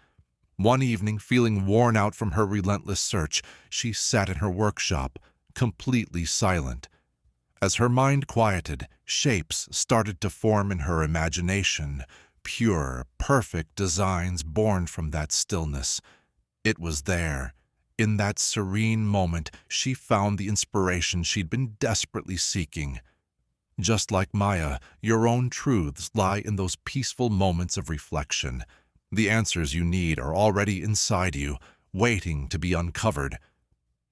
One evening, feeling worn out from her relentless search, she sat in her workshop, completely silent. As her mind quieted, shapes started to form in her imagination, pure, perfect designs born from that stillness. It was there. In that serene moment, she found the inspiration she'd been desperately seeking. Just like Maya, your own truths lie in those peaceful moments of reflection. The answers you need are already inside you, waiting to be uncovered.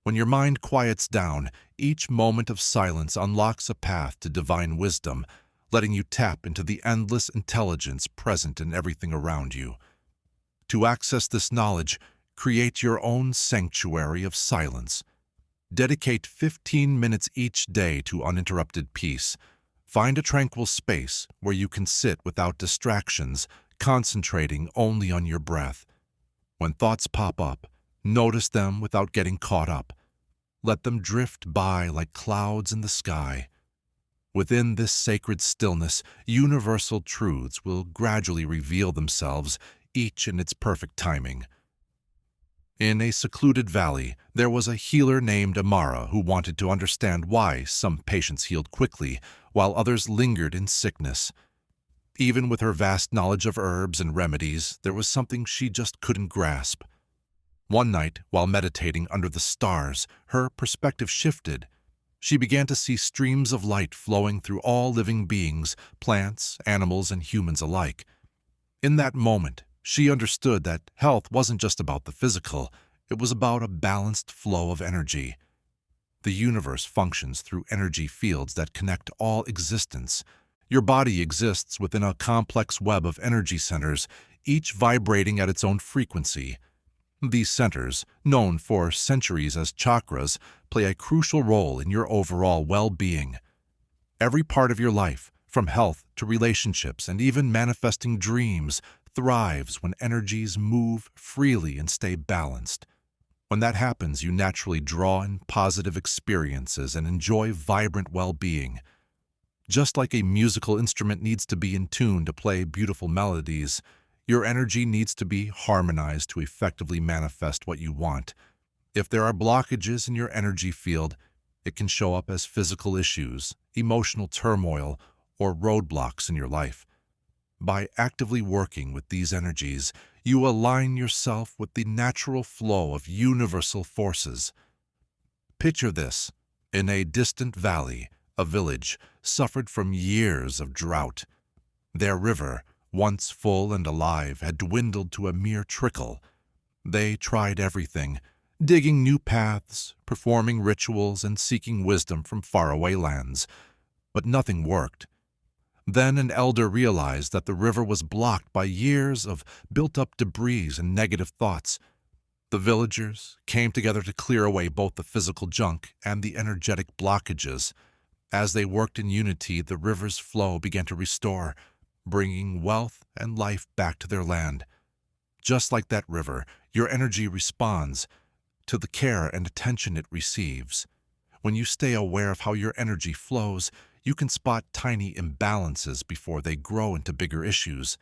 When your mind quiets down, each moment of silence unlocks a path to divine wisdom, letting you tap into the endless intelligence present in everything around you. To access this knowledge, create your own sanctuary of silence. Dedicate 15 minutes each day to uninterrupted peace. Find a tranquil space where you can sit without distractions, concentrating only on your breath. When thoughts pop up, notice them without getting caught up. Let them drift by like clouds in the sky. Within this sacred stillness, universal truths will gradually reveal themselves, each in its perfect timing. In a secluded valley, there was a healer named Amara who wanted to understand why some patients healed quickly, while others lingered in sickness. Even with her vast knowledge of herbs and remedies, there was something she just couldn't grasp. One night, while meditating under the stars, her perspective shifted. She began to see streams of light flowing through all living beings, plants, animals, and humans alike. In that moment, she understood that health wasn't just about the physical, it was about a balanced flow of energy. The universe functions through energy fields that connect all existence. Your body exists within a complex web of energy centers, each vibrating at its own frequency. These centers, known for centuries as chakras, play a crucial role in your overall well-being. Every part of your life, from health to relationships and even manifesting dreams, thrives when energies move freely and stay balanced. When that happens, you naturally draw in positive experiences and enjoy vibrant well-being. Just like a musical instrument needs to be in tune to play beautiful melodies, your energy needs to be harmonized to effectively manifest what you want. If there are blockages in your energy field, it can show up as physical issues, emotional turmoil, or roadblocks in your life. By actively working with these energies, you align yourself with the natural flow of universal forces. Picture this. In a distant valley, a village suffered from years of drought. Their river, once full and alive, had dwindled to a mere trickle. They tried everything, digging new paths, performing rituals, and seeking wisdom from faraway lands. But nothing worked. Then an elder realized that the river was blocked by years of built-up debris and negative thoughts. The villagers came together to clear away both the physical junk and the energetic blockages. As they worked in unity, the river's flow began to restore, bringing wealth and life back to their land. Just like that river, your energy responds to the care and attention it receives. When you stay aware of how your energy flows, you can spot tiny imbalances before they grow into bigger issues.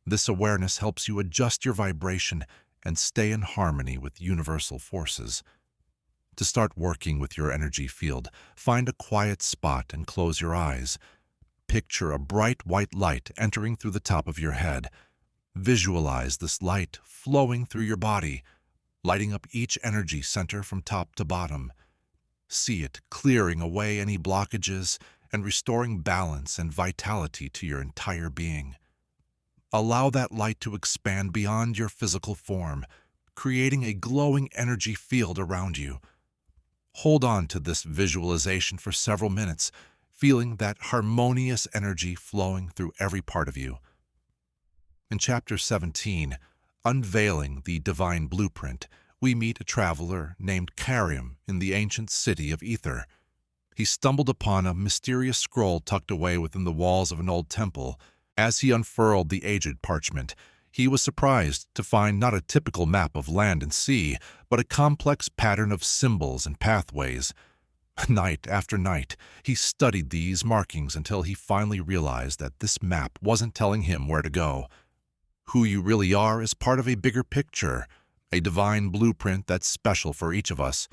This awareness helps you adjust your vibration and stay in harmony with universal forces. To start working with your energy field, find a quiet spot and close your eyes. Picture a bright white light entering through the top of your head. Visualize this light flowing through your body, lighting up each energy center from top to bottom. See it clearing away any blockages and restoring balance and vitality to your entire being. Allow that light to expand beyond your physical form, creating a glowing energy field around you. Hold on to this visualization for several minutes, feeling that harmonious energy flowing through every part of you. In Chapter 17, Unveiling the Divine Blueprint, we meet a traveler named Karim in the ancient city of Ether. He stumbled upon a mysterious scroll tucked away within the walls of an old temple. As he unfurled the aged parchment, he was surprised to find not a typical map of land and sea, but a complex pattern of symbols and pathways. Night after night, he studied these markings until he finally realized that this map wasn't telling him where to go. Who you really are is part of a bigger picture, a divine blueprint that's special for each of us.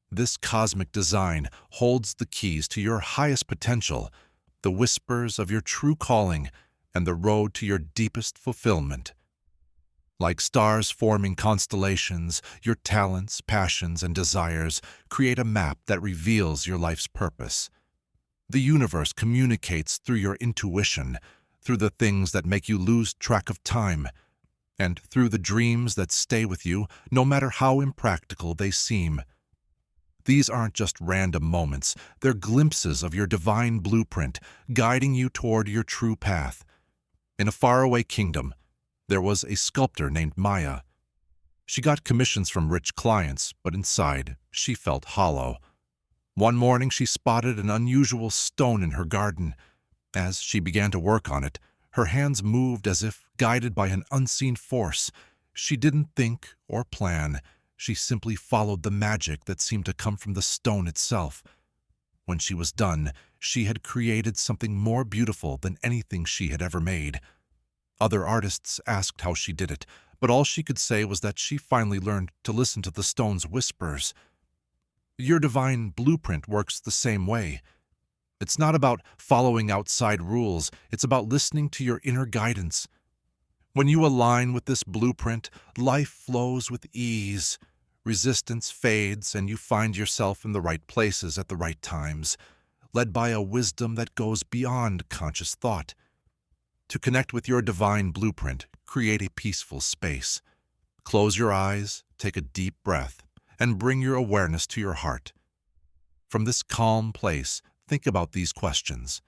This cosmic design holds the keys to your highest potential, the whispers of your true calling, and the road to your deepest fulfillment. Like stars forming constellations, your talents, passions, and desires create a map that reveals your life's purpose. The universe communicates through your intuition, through the things that make you lose track of time, and through the dreams that stay with you no matter how impractical they seem. These aren't just random moments, they're glimpses of your divine blueprint guiding you toward your true path. In a faraway kingdom, there was a sculptor named Maya. She got commissions from rich clients, but inside, she felt hollow. One morning, she spotted an unusual stone in her garden. As she began to work on it, her hands moved as if guided by an unseen force. She didn't think or plan. She simply followed the magic that seemed to come from the stone itself. When she was done, she had created something more beautiful than anything she had ever made. Other artists asked how she did it, but all she could say was that she finally learned to listen to the stone's whispers. Your divine blueprint works the same way. It's not about following outside rules, it's about listening to your inner guidance. When you align with this blueprint, life flows with ease. Resistance fades, and you find yourself in the right places at the right times, led by a wisdom that goes beyond conscious thought. To connect with your divine blueprint, create a peaceful space. Close your eyes, take a deep breath, and bring your awareness to your heart. From this calm place, think about these questions.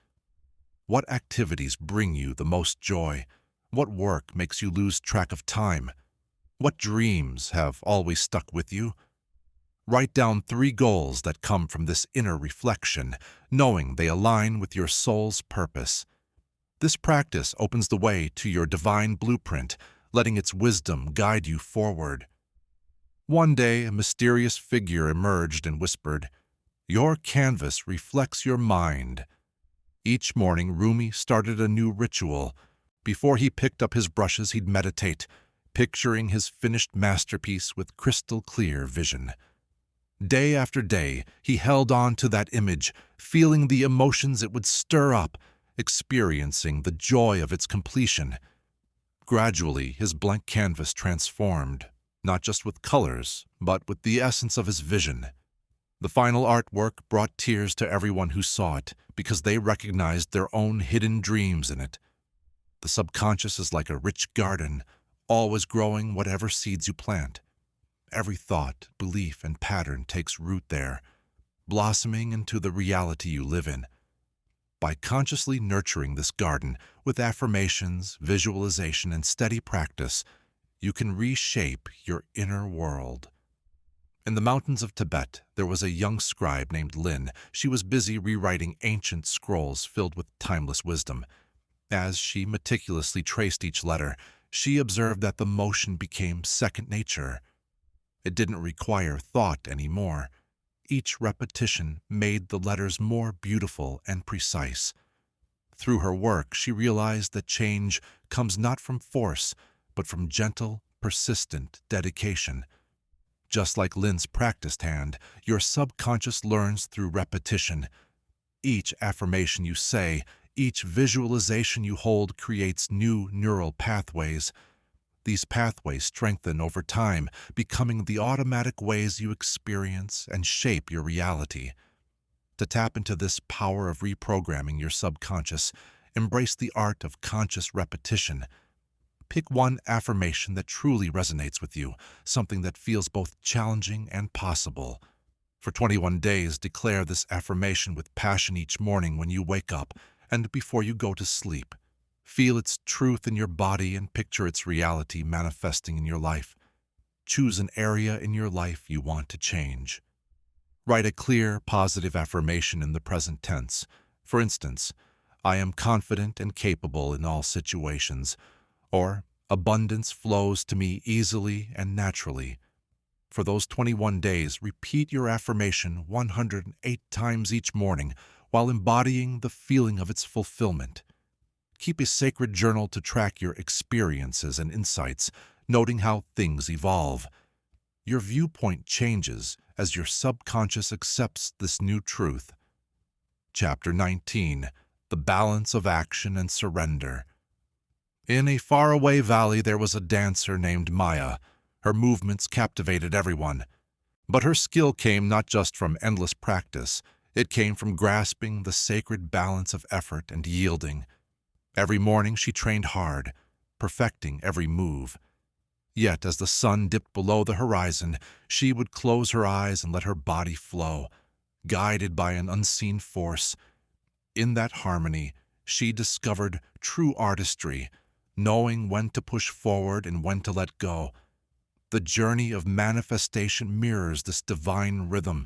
What activities bring you the most joy? What work makes you lose track of time? What dreams have always stuck with you? Write down 3 goals that come from this inner reflection, knowing they align with your soul's purpose. This practice opens the way to your divine blueprint, letting its wisdom guide you forward. One day, a mysterious figure emerged and whispered, "Your canvas reflects your mind." Each morning, Rumi started a new ritual. Before he picked up his brushes, he'd meditate, picturing his finished masterpiece with crystal-clear vision. Day after day, he held on to that image, feeling the emotions it would stir up, experiencing the joy of its completion. Gradually, his blank canvas transformed, not just with colors, but with the essence of his vision. The final artwork brought tears to everyone who saw it, because they recognized their own hidden dreams in it. The subconscious is like a rich garden, always growing whatever seeds you plant. Every thought, belief, and pattern takes root there, blossoming into the reality you live in. By consciously nurturing this garden with affirmations, visualization, and steady practice, you can reshape your inner world. In the mountains of Tibet, there was a young scribe named Lin. She was busy rewriting ancient scrolls filled with timeless wisdom. As she meticulously traced each letter, she observed that the motion became second nature. It didn't require thought anymore. Each repetition made the letters more beautiful and precise. Through her work, she realized that change comes not from force, but from gentle, persistent dedication. Just like Lin's practiced hand, your subconscious learns through repetition. Each affirmation you say, each visualization you hold creates new neural pathways. These pathways strengthen over time, becoming the automatic ways you experience and shape your reality. To tap into this power of reprogramming your subconscious, embrace the art of conscious repetition. Pick one affirmation that truly resonates with you, something that feels both challenging and possible. For 21 days, declare this affirmation with passion each morning when you wake up and before you go to sleep. Feel its truth in your body and picture its reality manifesting in your life. Choose an area in your life you want to change. Write a clear, positive affirmation in the present tense. For instance, I am confident and capable in all situations, or abundance flows to me easily and naturally. For those 21 days, repeat your affirmation 108 times each morning while embodying the feeling of its fulfillment. Keep a sacred journal to track your experiences and insights, noting how things evolve. Your viewpoint changes as your subconscious accepts this new truth. Chapter 19. The Balance of Action and Surrender. In a faraway valley there was a dancer named Maya. Her movements captivated everyone. But her skill came not just from endless practice, it came from grasping the sacred balance of effort and yielding. Every morning she trained hard, perfecting every move. Yet as the sun dipped below the horizon, she would close her eyes and let her body flow, guided by an unseen force. In that harmony, she discovered true artistry, knowing when to push forward and when to let go. The journey of manifestation mirrors this divine rhythm.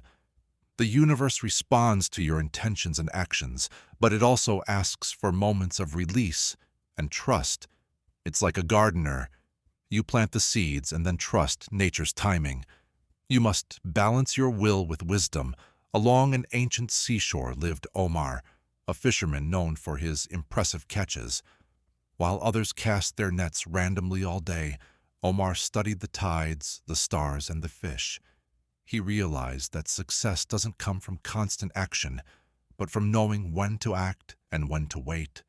The universe responds to your intentions and actions, but it also asks for moments of release and trust. It's like a gardener. You plant the seeds and then trust nature's timing. You must balance your will with wisdom. Along an ancient seashore lived Omar, a fisherman known for his impressive catches. While others cast their nets randomly all day, Omar studied the tides, the stars, and the fish. He realized that success doesn't come from constant action, but from knowing when to act and when to wait.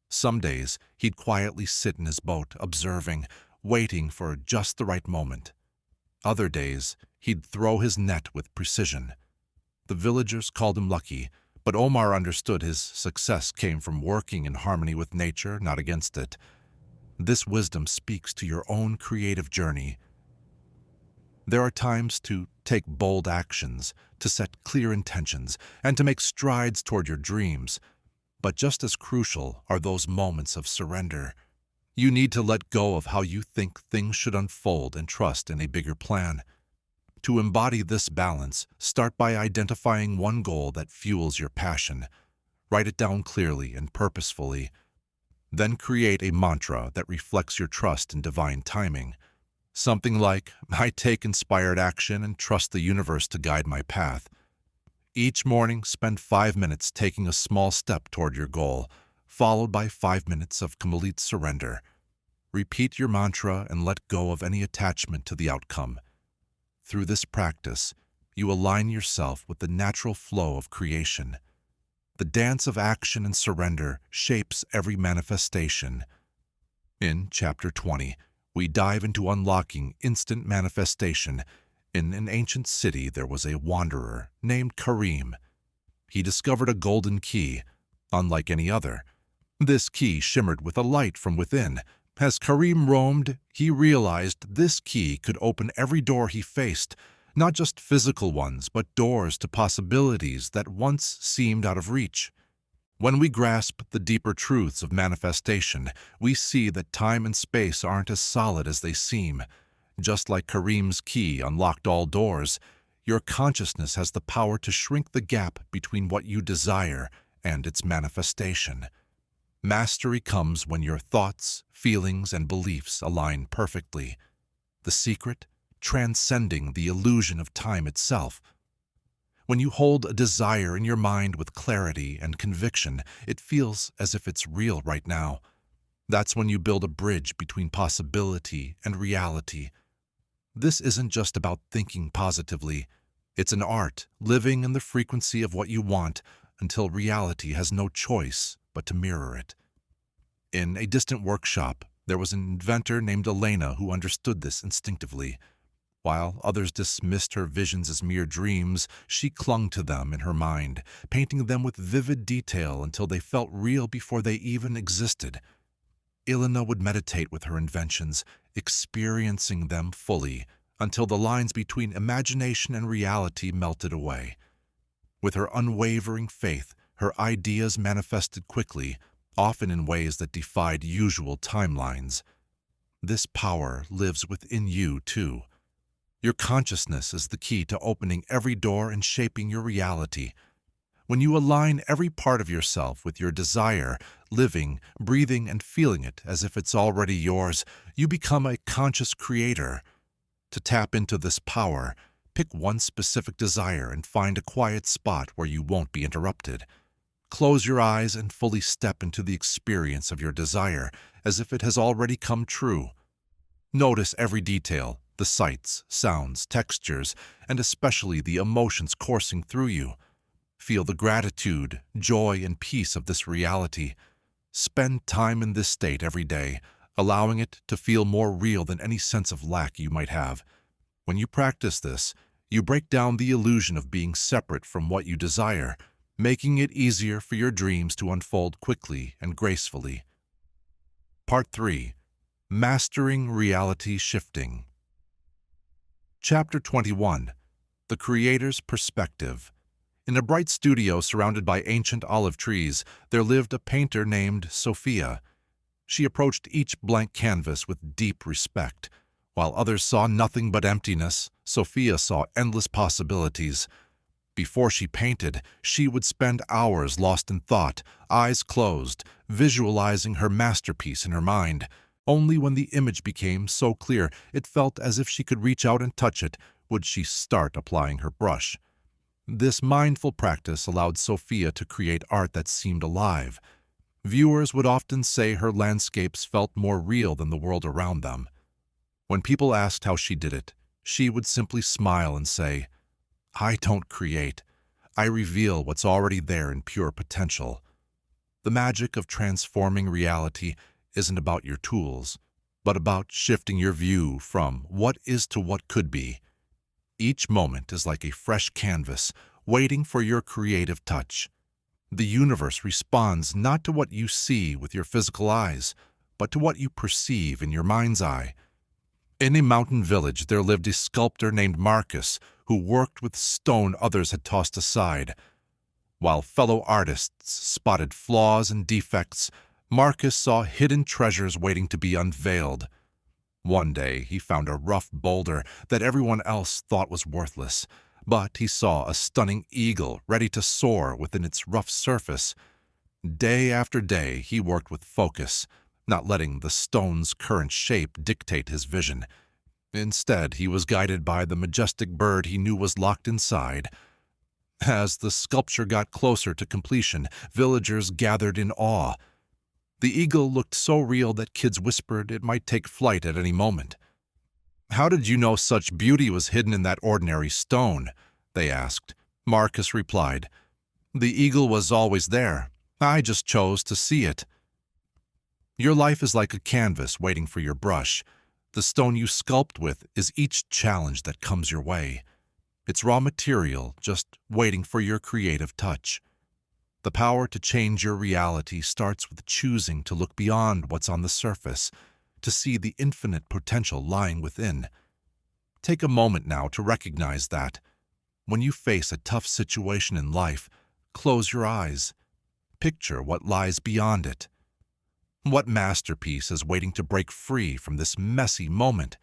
Some days, he'd quietly sit in his boat, observing, waiting for just the right moment. Other days, he'd throw his net with precision. The villagers called him lucky, but Omar understood his success came from working in harmony with nature, not against it. This wisdom speaks to your own creative journey. There are times to take bold actions, to set clear intentions, and to make strides toward your dreams. But just as crucial are those moments of surrender. You need to let go of how you think things should unfold and trust in a bigger plan. To embody this balance, start by identifying one goal that fuels your passion. Write it down clearly and purposefully. Then create a mantra that reflects your trust in divine timing. Something like, I take inspired action and trust the universe to guide my path. Each morning, spend 5 minutes taking a small step toward your goal, followed by 5 minutes of complete surrender. Repeat your mantra and let go of any attachment to the outcome. Through this practice, you align yourself with the natural flow of creation. The dance of action and surrender shapes every manifestation. In Chapter 20, we dive into unlocking instant manifestation. In an ancient city, there was a wanderer named Karim. He discovered a golden key, unlike any other. This key shimmered with a light from within. As Karim roamed, he realized this key could open every door he faced, not just physical ones, but doors to possibilities that once seemed out of reach. When we grasp the deeper truths of manifestation, we see that time and space aren't as solid as they seem. Just like Karim's key unlocked all doors, your consciousness has the power to shrink the gap between what you desire and its manifestation. Mastery comes when your thoughts, feelings, and beliefs align perfectly. The secret? Transcending the illusion of time itself. When you hold a desire in your mind with clarity and conviction, it feels as if it's real right now. That's when you build a bridge between possibility and reality. This isn't just about thinking positively. It's an art, living in the frequency of what you want until reality has no choice but to mirror it. In a distant workshop, there was an inventor named Elena who understood this instinctively. While others dismissed her visions as mere dreams, she clung to them in her mind, painting them with vivid detail until they felt real before they even existed. Elena would meditate with her inventions, experiencing them fully, until the lines between imagination and reality melted away. With her unwavering faith, her ideas manifested quickly, often in ways that defied usual timelines. This power lives within you, too. Your consciousness is the key to opening every door and shaping your reality. When you align every part of yourself with your desire, living, breathing, and feeling it as if it's already yours, you become a conscious creator. To tap into this power, pick one specific desire and find a quiet spot where you won't be interrupted. Close your eyes and fully step into the experience of your desire as if it has already come true. Notice every detail, the sights, sounds, textures, and especially the emotions coursing through you. Feel the gratitude, joy, and peace of this reality. Spend time in this state every day, allowing it to feel more real than any sense of lack you might have. When you practice this, you break down the illusion of being separate from what you desire, making it easier for your dreams to unfold quickly and gracefully. Part 3. Mastering Reality Shifting. Chapter 21. The Creator's Perspective. In a bright studio surrounded by ancient olive trees, there lived a painter named Sophia. She approached each blank canvas with deep respect. While others saw nothing but emptiness, Sophia saw endless possibilities. Before she painted, she would spend hours lost in thought, eyes closed, visualizing her masterpiece in her mind. Only when the image became so clear it felt as if she could reach out and touch it would she start applying her brush. This mindful practice allowed Sophia to create art that seemed alive. Viewers would often say her landscapes felt more real than the world around them. When people asked how she did it, she would simply smile and say, "I don't create. I reveal what's already there in pure potential." The magic of transforming reality isn't about your tools, but about shifting your view from what is to what could be. Each moment is like a fresh canvas, waiting for your creative touch. The universe responds not to what you see with your physical eyes, but to what you perceive in your mind's eye. In a mountain village, there lived a sculptor named Marcus, who worked with stone others had tossed aside. While fellow artists spotted flaws and defects, Marcus saw hidden treasures waiting to be unveiled. One day, he found a rough boulder that everyone else thought was worthless, but he saw a stunning eagle ready to soar within its rough surface. Day after day, he worked with focus, not letting the stone's current shape dictate his vision. Instead, he was guided by the majestic bird he knew was locked inside. As the sculpture got closer to completion, villagers gathered in awe. The eagle looked so real that kids whispered it might take flight at any moment. "How did you know such beauty was hidden in that ordinary stone?" they asked. Marcus replied, "The eagle was always there. I just chose to see it." Your life is like a canvas waiting for your brush. The stone you sculpt with is each challenge that comes your way. It's raw material, just waiting for your creative touch. The power to change your reality starts with choosing to look beyond what's on the surface, to see the infinite potential lying within. Take a moment now to recognize that. When you face a tough situation in life, close your eyes. Picture what lies beyond it. What masterpiece is waiting to break free from this messy moment?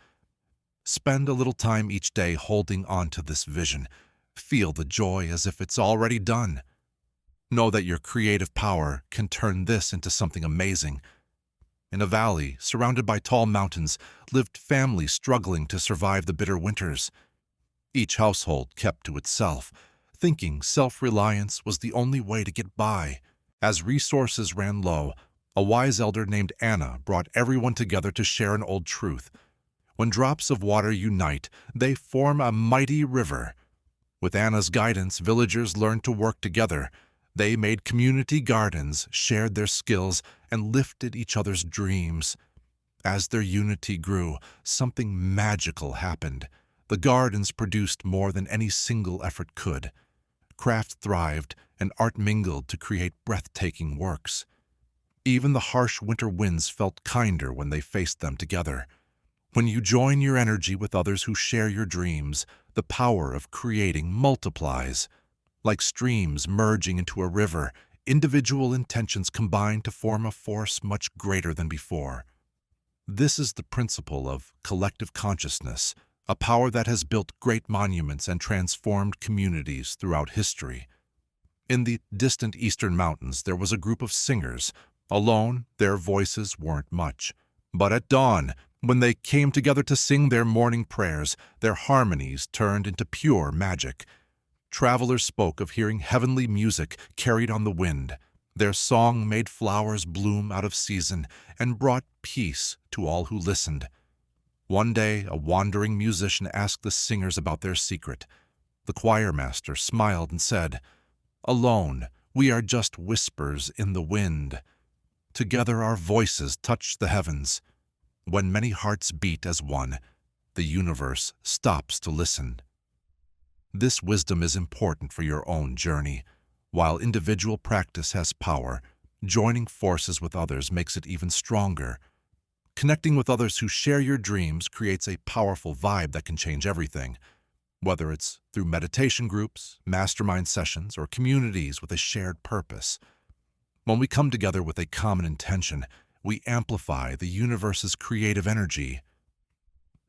Spend a little time each day holding on to this vision. Feel the joy as if it's already done. Know that your creative power can turn this into something amazing. In a valley, surrounded by tall mountains, lived families struggling to survive the bitter winters. Each household kept to itself, thinking self-reliance was the only way to get by. As resources ran low, a wise elder named Anna brought everyone together to share an old truth. When drops of water unite, they form a mighty river. With Anna's guidance, villagers learned to work together. They made community gardens, shared their skills, and lifted each other's dreams. As their unity grew, something magical happened. The gardens produced more than any single effort could. Craft thrived, and art mingled to create breathtaking works. Even the harsh winter winds felt kinder when they faced them together. When you join your energy with others who share your dreams, the power of creating multiplies. Like streams merging into a river, individual intentions combine to form a force much greater than before. This is the principle of collective consciousness, a power that has built great monuments and transformed communities throughout history. In the distant eastern mountains, there was a group of singers. Alone, their voices weren't much. But at dawn, when they came together to sing their morning prayers, their harmonies turned into pure magic. Travelers spoke of hearing heavenly music carried on the wind. Their song made flowers bloom out of season and brought peace to all who listened. One day, a wandering musician asked the singers about their secret. The choir master smiled and said, "Alone, we are just whispers in the wind. Together our voices touch the heavens. When many hearts beat as one, the universe stops to listen." This wisdom is important for your own journey. While individual practice has power, joining forces with others makes it even stronger. Connecting with others who share your dreams creates a powerful vibe that can change everything. Whether it's through meditation groups, mastermind sessions, or communities with a shared purpose. When we come together with a common intention, we amplify the universe's creative energy.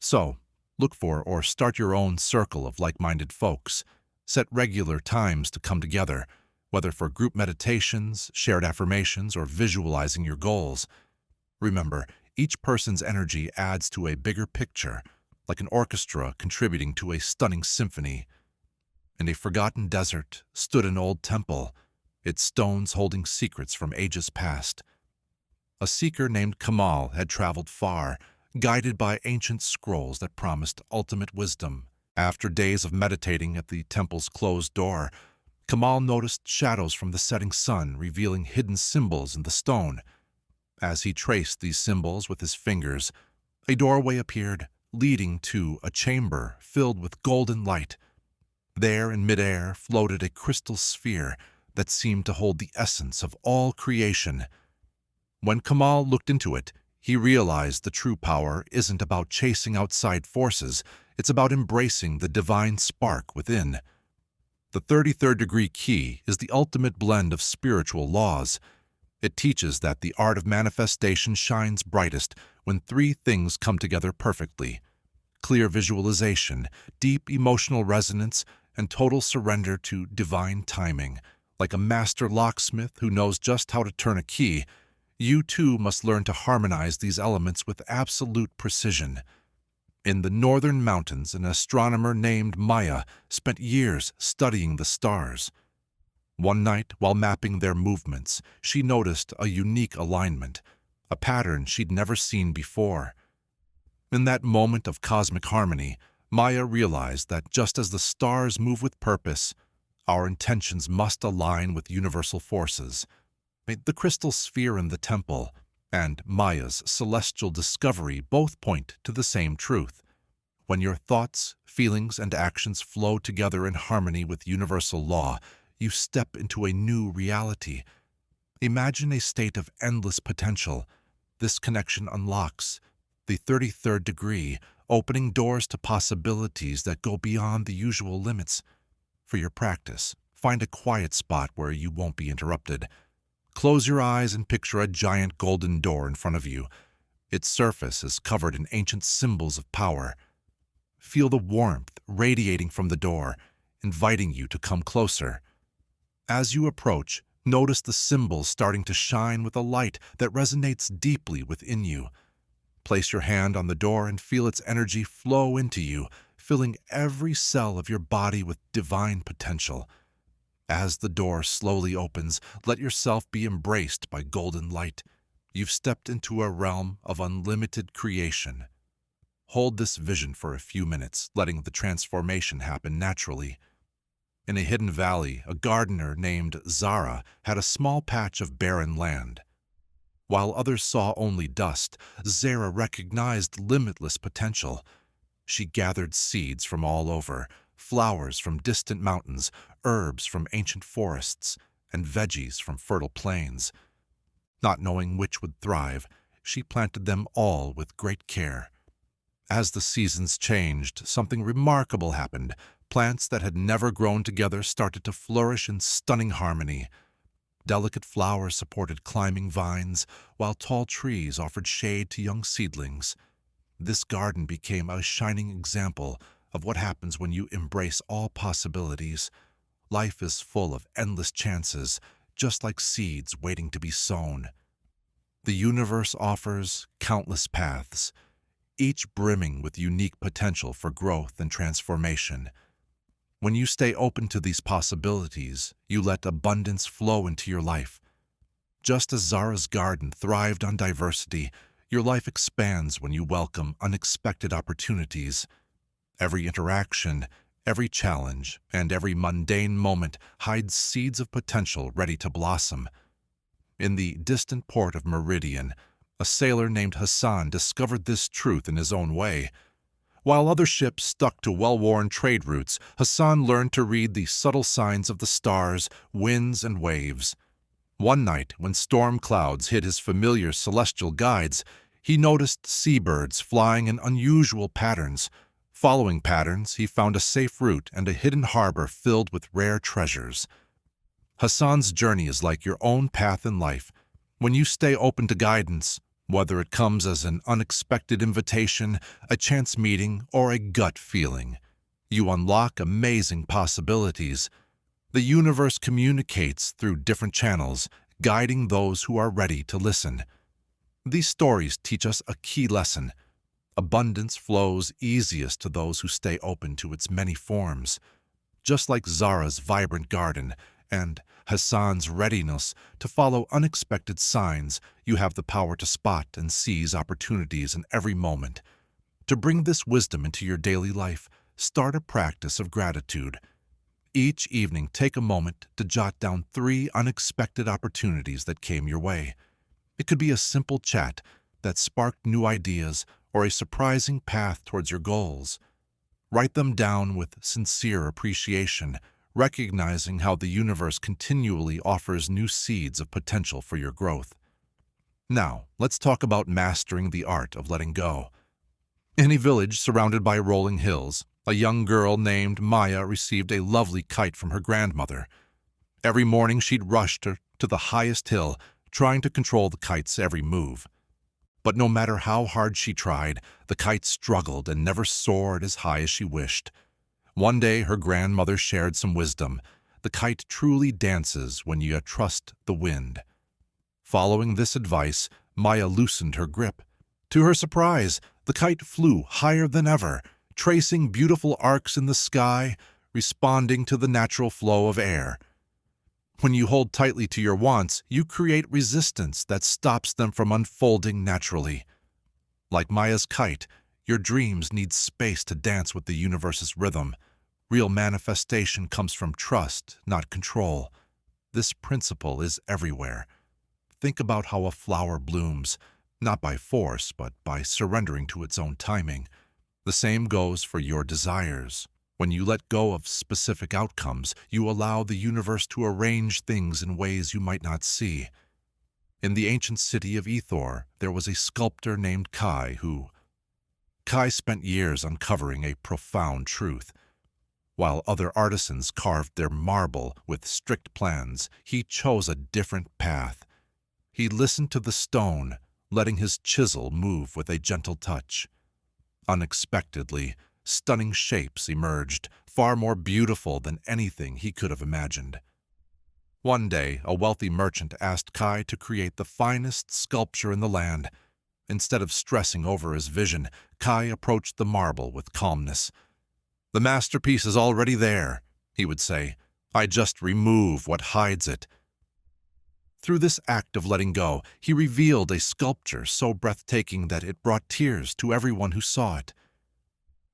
So, look for or start your own circle of like-minded folks. Set regular times to come together, whether for group meditations, shared affirmations, or visualizing your goals. Remember, each person's energy adds to a bigger picture, like an orchestra contributing to a stunning symphony. In a forgotten desert stood an old temple, its stones holding secrets from ages past. A seeker named Kamal had traveled far, guided by ancient scrolls that promised ultimate wisdom. After days of meditating at the temple's closed door, Kamal noticed shadows from the setting sun revealing hidden symbols in the stone. As he traced these symbols with his fingers, a doorway appeared, leading to a chamber filled with golden light. There in midair floated a crystal sphere that seemed to hold the essence of all creation. When Kamal looked into it, he realized the true power isn't about chasing outside forces, it's about embracing the divine spark within. The 33rd degree key is the ultimate blend of spiritual laws. It teaches that the art of manifestation shines brightest when three things come together perfectly: clear visualization, deep emotional resonance, and total surrender to divine timing. Like a master locksmith who knows just how to turn a key, you too must learn to harmonize these elements with absolute precision. In the northern mountains, an astronomer named Maya spent years studying the stars. One night, while mapping their movements, she noticed a unique alignment, a pattern she'd never seen before. In that moment of cosmic harmony, Maya realized that just as the stars move with purpose, our intentions must align with universal forces. The crystal sphere in the temple and Maya's celestial discovery both point to the same truth. When your thoughts, feelings, and actions flow together in harmony with universal law, you step into a new reality. Imagine a state of endless potential. This connection unlocks the 33rd degree, opening doors to possibilities that go beyond the usual limits. For your practice, find a quiet spot where you won't be interrupted. Close your eyes and picture a giant golden door in front of you. Its surface is covered in ancient symbols of power. Feel the warmth radiating from the door, inviting you to come closer. As you approach, notice the symbols starting to shine with a light that resonates deeply within you. Place your hand on the door and feel its energy flow into you, filling every cell of your body with divine potential. As the door slowly opens, let yourself be embraced by golden light. You've stepped into a realm of unlimited creation. Hold this vision for a few minutes, letting the transformation happen naturally. In a hidden valley, a gardener named Zara had a small patch of barren land. While others saw only dust, Zara recognized limitless potential. She gathered seeds from all over, flowers from distant mountains, herbs from ancient forests, and veggies from fertile plains. Not knowing which would thrive, she planted them all with great care. As the seasons changed, something remarkable happened. Plants that had never grown together started to flourish in stunning harmony. Delicate flowers supported climbing vines, while tall trees offered shade to young seedlings. This garden became a shining example of what happens when you embrace all possibilities. Life is full of endless chances, just like seeds waiting to be sown. The universe offers countless paths, each brimming with unique potential for growth and transformation. When you stay open to these possibilities, you let abundance flow into your life. Just as Zara's garden thrived on diversity, your life expands when you welcome unexpected opportunities. Every interaction, every challenge, and every mundane moment hides seeds of potential ready to blossom. In the distant port of Meridian, a sailor named Hassan discovered this truth in his own way. While other ships stuck to well-worn trade routes, Hassan learned to read the subtle signs of the stars, winds, and waves. One night, when storm clouds hid his familiar celestial guides, he noticed seabirds flying in unusual patterns. Following patterns, he found a safe route and a hidden harbor filled with rare treasures. Hassan's journey is like your own path in life. When you stay open to guidance, whether it comes as an unexpected invitation, a chance meeting, or a gut feeling, you unlock amazing possibilities. The universe communicates through different channels, guiding those who are ready to listen. These stories teach us a key lesson. Abundance flows easiest to those who stay open to its many forms. Just like Zara's vibrant garden and Hassan's readiness to follow unexpected signs, you have the power to spot and seize opportunities in every moment. To bring this wisdom into your daily life, start a practice of gratitude. Each evening, take a moment to jot down 3 unexpected opportunities that came your way. It could be a simple chat that sparked new ideas or a surprising path towards your goals. Write them down with sincere appreciation, recognizing how the universe continually offers new seeds of potential for your growth. Now, let's talk about mastering the art of letting go. In a village surrounded by rolling hills, a young girl named Maya received a lovely kite from her grandmother. Every morning she'd rush to the highest hill, trying to control the kite's every move. But no matter how hard she tried, the kite struggled and never soared as high as she wished. One day, her grandmother shared some wisdom. The kite truly dances when you trust the wind. Following this advice, Maya loosened her grip. To her surprise, the kite flew higher than ever, tracing beautiful arcs in the sky, responding to the natural flow of air. When you hold tightly to your wants, you create resistance that stops them from unfolding naturally. Like Maya's kite, your dreams need space to dance with the universe's rhythm. Real manifestation comes from trust, not control. This principle is everywhere. Think about how a flower blooms, not by force, but by surrendering to its own timing. The same goes for your desires. When you let go of specific outcomes, you allow the universe to arrange things in ways you might not see. In the ancient city of Ethor, there was a sculptor named Kai spent years uncovering a profound truth. While other artisans carved their marble with strict plans, he chose a different path. He listened to the stone, letting his chisel move with a gentle touch. Unexpectedly, stunning shapes emerged, far more beautiful than anything he could have imagined. One day, a wealthy merchant asked Kai to create the finest sculpture in the land. Instead of stressing over his vision, Kai approached the marble with calmness. "The masterpiece is already there," he would say. "I just remove what hides it." Through this act of letting go, he revealed a sculpture so breathtaking that it brought tears to everyone who saw it.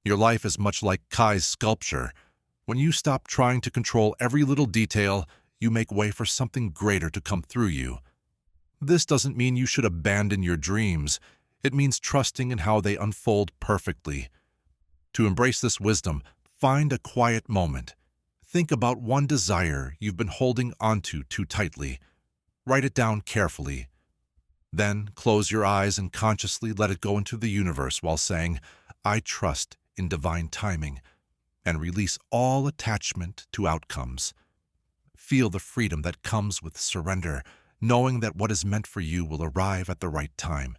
Your life is much like Kai's sculpture. When you stop trying to control every little detail, you make way for something greater to come through you. This doesn't mean you should abandon your dreams. It means trusting in how they unfold perfectly. To embrace this wisdom, find a quiet moment. Think about one desire you've been holding onto too tightly. Write it down carefully. Then close your eyes and consciously let it go into the universe while saying, I trust in divine timing and release all attachment to outcomes. Feel the freedom that comes with surrender, knowing that what is meant for you will arrive at the right time.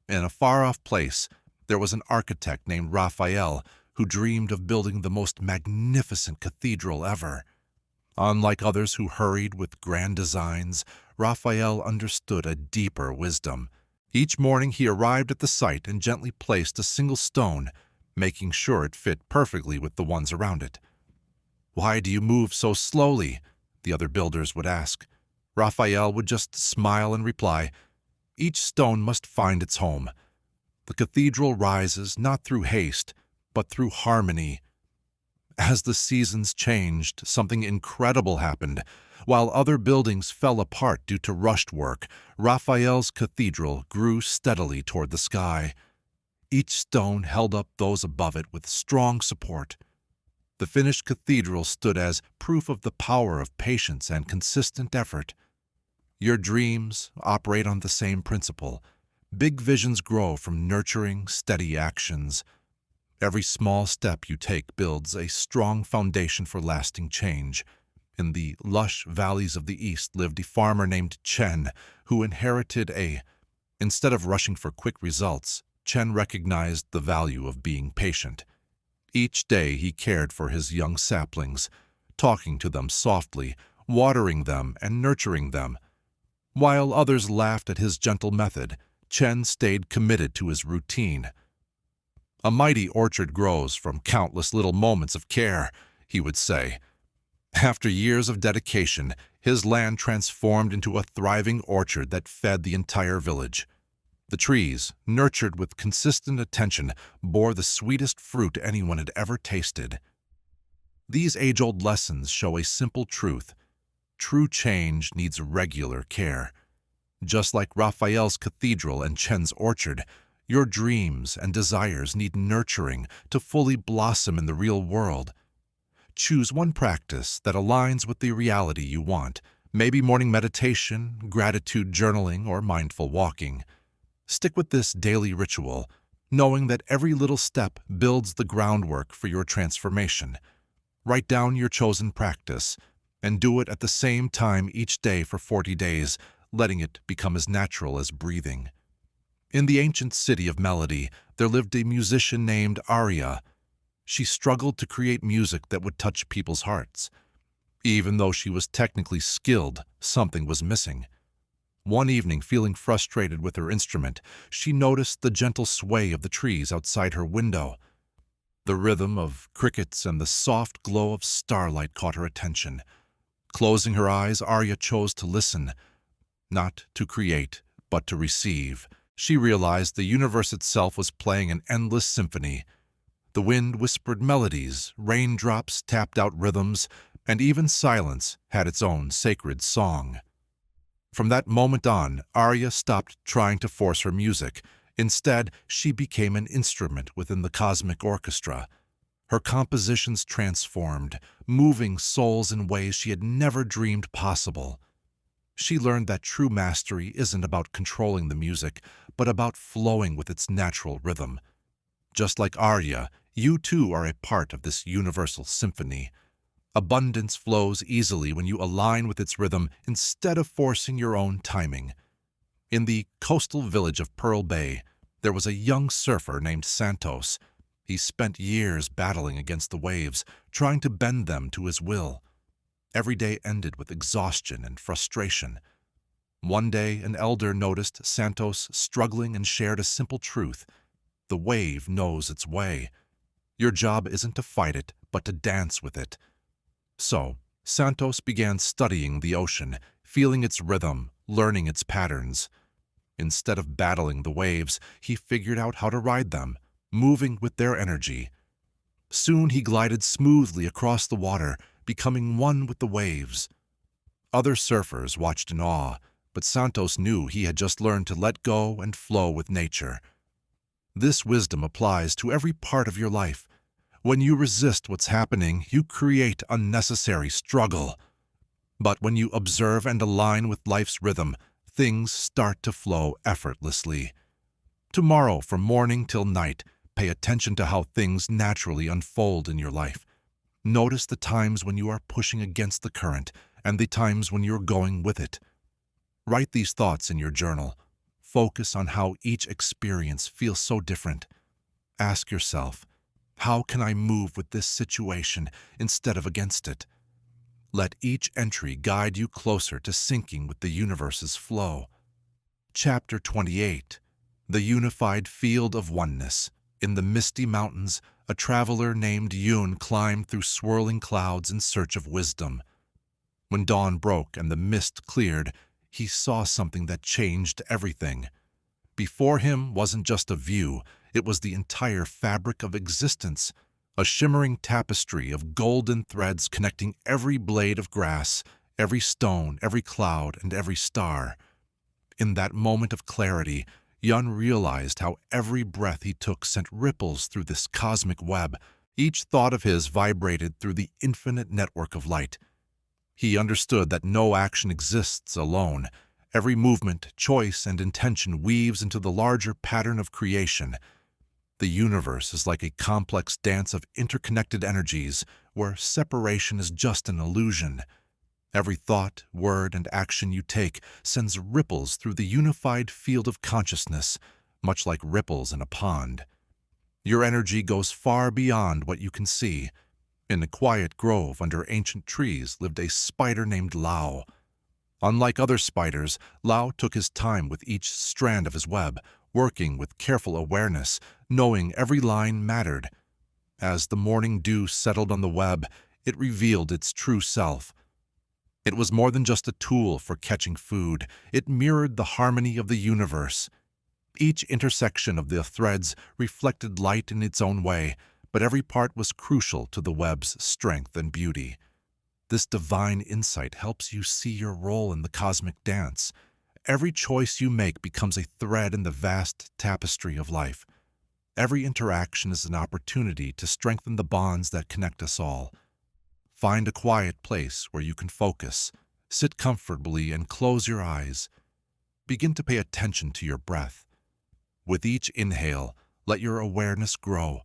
In a far-off place, there was an architect named Raphael who dreamed of building the most magnificent cathedral ever. Unlike others who hurried with grand designs, Raphael understood a deeper wisdom. Each morning he arrived at the site and gently placed a single stone, making sure it fit perfectly with the ones around it. "Why do you move so slowly?" the other builders would ask. Raphael would just smile and reply, "Each stone must find its home. The cathedral rises not through haste, but through harmony." As the seasons changed, something incredible happened. While other buildings fell apart due to rushed work, Raphael's cathedral grew steadily toward the sky. Each stone held up those above it with strong support. The finished cathedral stood as proof of the power of patience and consistent effort. Your dreams operate on the same principle. Big visions grow from nurturing, steady actions. Every small step you take builds a strong foundation for lasting change. In the lush valleys of the East lived a farmer named Chen, who inherited Instead of rushing for quick results, Chen recognized the value of being patient. Each day he cared for his young saplings, talking to them softly, watering them and nurturing them. While others laughed at his gentle method, Chen stayed committed to his routine. "A mighty orchard grows from countless little moments of care," he would say. After years of dedication, his land transformed into a thriving orchard that fed the entire village. The trees, nurtured with consistent attention, bore the sweetest fruit anyone had ever tasted. These age-old lessons show a simple truth. True change needs regular care. Just like Raphael's cathedral and Chen's orchard, your dreams and desires need nurturing to fully blossom in the real world. Choose one practice that aligns with the reality you want, maybe morning meditation, gratitude journaling, or mindful walking. Stick with this daily ritual, knowing that every little step builds the groundwork for your transformation. Write down your chosen practice, and do it at the same time each day for 40 days, letting it become as natural as breathing. In the ancient city of melody, there lived a musician named Arya. She struggled to create music that would touch people's hearts. Even though she was technically skilled, something was missing. One evening, feeling frustrated with her instrument, she noticed the gentle sway of the trees outside her window. The rhythm of crickets and the soft glow of starlight caught her attention. Closing her eyes, Arya chose to listen, not to create, but to receive. She realized the universe itself was playing an endless symphony. The wind whispered melodies, raindrops tapped out rhythms, and even silence had its own sacred song. From that moment on, Arya stopped trying to force her music. Instead, she became an instrument within the cosmic orchestra. Her compositions transformed, moving souls in ways she had never dreamed possible. She learned that true mastery isn't about controlling the music, but about flowing with its natural rhythm. Just like Arya, you too are a part of this universal symphony. Abundance flows easily when you align with its rhythm instead of forcing your own timing. In the coastal village of Pearl Bay, there was a young surfer named Santos. He spent years battling against the waves, trying to bend them to his will. Every day ended with exhaustion and frustration. One day, an elder noticed Santos struggling and shared a simple truth. The wave knows its way. Your job isn't to fight it, but to dance with it. So, Santos began studying the ocean, feeling its rhythm, learning its patterns. Instead of battling the waves, he figured out how to ride them, moving with their energy. Soon he glided smoothly across the water, becoming one with the waves. Other surfers watched in awe, but Santos knew he had just learned to let go and flow with nature. This wisdom applies to every part of your life. When you resist what's happening, you create unnecessary struggle. But when you observe and align with life's rhythm, things start to flow effortlessly. Tomorrow, from morning till night, pay attention to how things naturally unfold in your life. Notice the times when you are pushing against the current and the times when you're going with it. Write these thoughts in your journal. Focus on how each experience feels so different. Ask yourself, how can I move with this situation instead of against it? Let each entry guide you closer to syncing with the universe's flow. Chapter 28. The Unified Field of Oneness. In the misty mountains, a traveler named Yun climbed through swirling clouds in search of wisdom. When dawn broke and the mist cleared, he saw something that changed everything. Before him wasn't just a view, it was the entire fabric of existence, a shimmering tapestry of golden threads connecting every blade of grass, every stone, every cloud, and every star. In that moment of clarity, Yun realized how every breath he took sent ripples through this cosmic web. Each thought of his vibrated through the infinite network of light. He understood that no action exists alone. Every movement, choice, and intention weaves into the larger pattern of creation. The universe is like a complex dance of interconnected energies where separation is just an illusion. Every thought, word, and action you take sends ripples through the unified field of consciousness, much like ripples in a pond. Your energy goes far beyond what you can see. In a quiet grove under ancient trees lived a spider named Lao. Unlike other spiders, Lao took his time with each strand of his web, working with careful awareness, knowing every line mattered. As the morning dew settled on the web, it revealed its true self. It was more than just a tool for catching food. It mirrored the harmony of the universe. Each intersection of the threads reflected light in its own way, but every part was crucial to the web's strength and beauty. This divine insight helps you see your role in the cosmic dance. Every choice you make becomes a thread in the vast tapestry of life. Every interaction is an opportunity to strengthen the bonds that connect us all. Find a quiet place where you can focus. Sit comfortably and close your eyes. Begin to pay attention to your breath. With each inhale, let your awareness grow.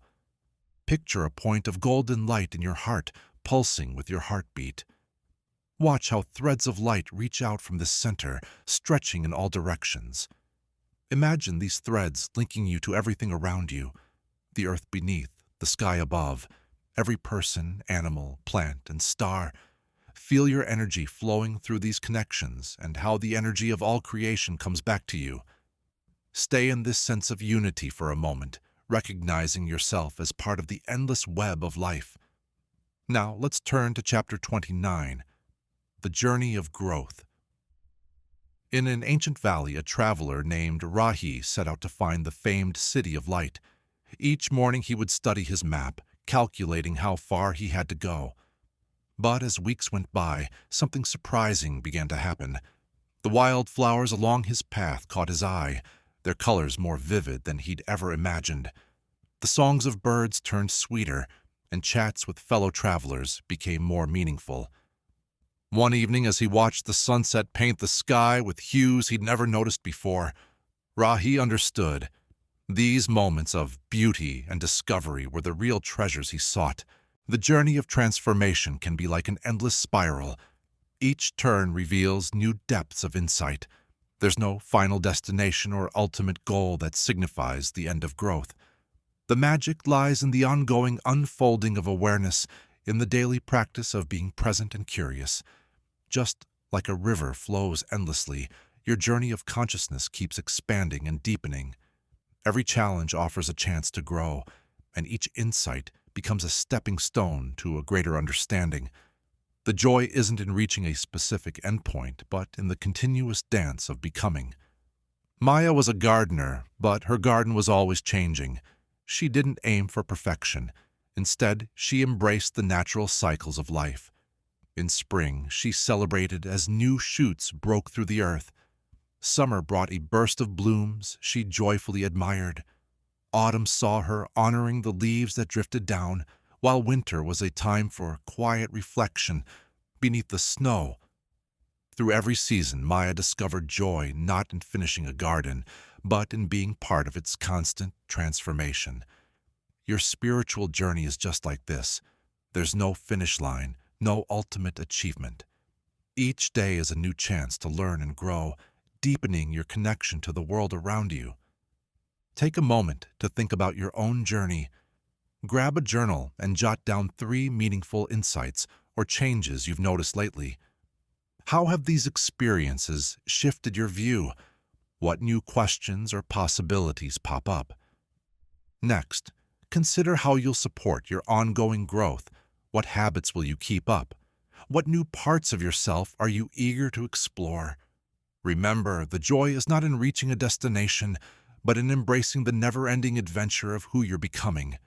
Picture a point of golden light in your heart, pulsing with your heartbeat. Watch how threads of light reach out from the center, stretching in all directions. Imagine these threads linking you to everything around you, the earth beneath, the sky above, every person, animal, plant, and star. Feel your energy flowing through these connections and how the energy of all creation comes back to you. Stay in this sense of unity for a moment, recognizing yourself as part of the endless web of life. Now let's turn to Chapter 29, The Journey of Growth. In an ancient valley, a traveler named Rahi set out to find the famed City of Light. Each morning he would study his map, calculating how far he had to go. But as weeks went by, something surprising began to happen. The wildflowers along his path caught his eye, their colors more vivid than he'd ever imagined. The songs of birds turned sweeter, and chats with fellow travelers became more meaningful. One evening, as he watched the sunset paint the sky with hues he'd never noticed before, Rahi understood. These moments of beauty and discovery were the real treasures he sought. The journey of transformation can be like an endless spiral. Each turn reveals new depths of insight. There's no final destination or ultimate goal that signifies the end of growth. The magic lies in the ongoing unfolding of awareness, in the daily practice of being present and curious. Just like a river flows endlessly, your journey of consciousness keeps expanding and deepening. Every challenge offers a chance to grow, and each insight becomes a stepping stone to a greater understanding. The joy isn't in reaching a specific endpoint, but in the continuous dance of becoming. Maya was a gardener, but her garden was always changing. She didn't aim for perfection. Instead, she embraced the natural cycles of life. In spring, she celebrated as new shoots broke through the earth. Summer brought a burst of blooms she joyfully admired. Autumn saw her honoring the leaves that drifted down, while winter was a time for quiet reflection beneath the snow. Through every season, Maya discovered joy not in finishing a garden, but in being part of its constant transformation. Your spiritual journey is just like this. There's no finish line, no ultimate achievement. Each day is a new chance to learn and grow, deepening your connection to the world around you. Take a moment to think about your own journey. Grab a journal and jot down 3 meaningful insights or changes you've noticed lately. How have these experiences shifted your view? What new questions or possibilities pop up? Next, consider how you'll support your ongoing growth. What habits will you keep up? What new parts of yourself are you eager to explore? Remember, the joy is not in reaching a destination, but in embracing the never-ending adventure of who you're becoming.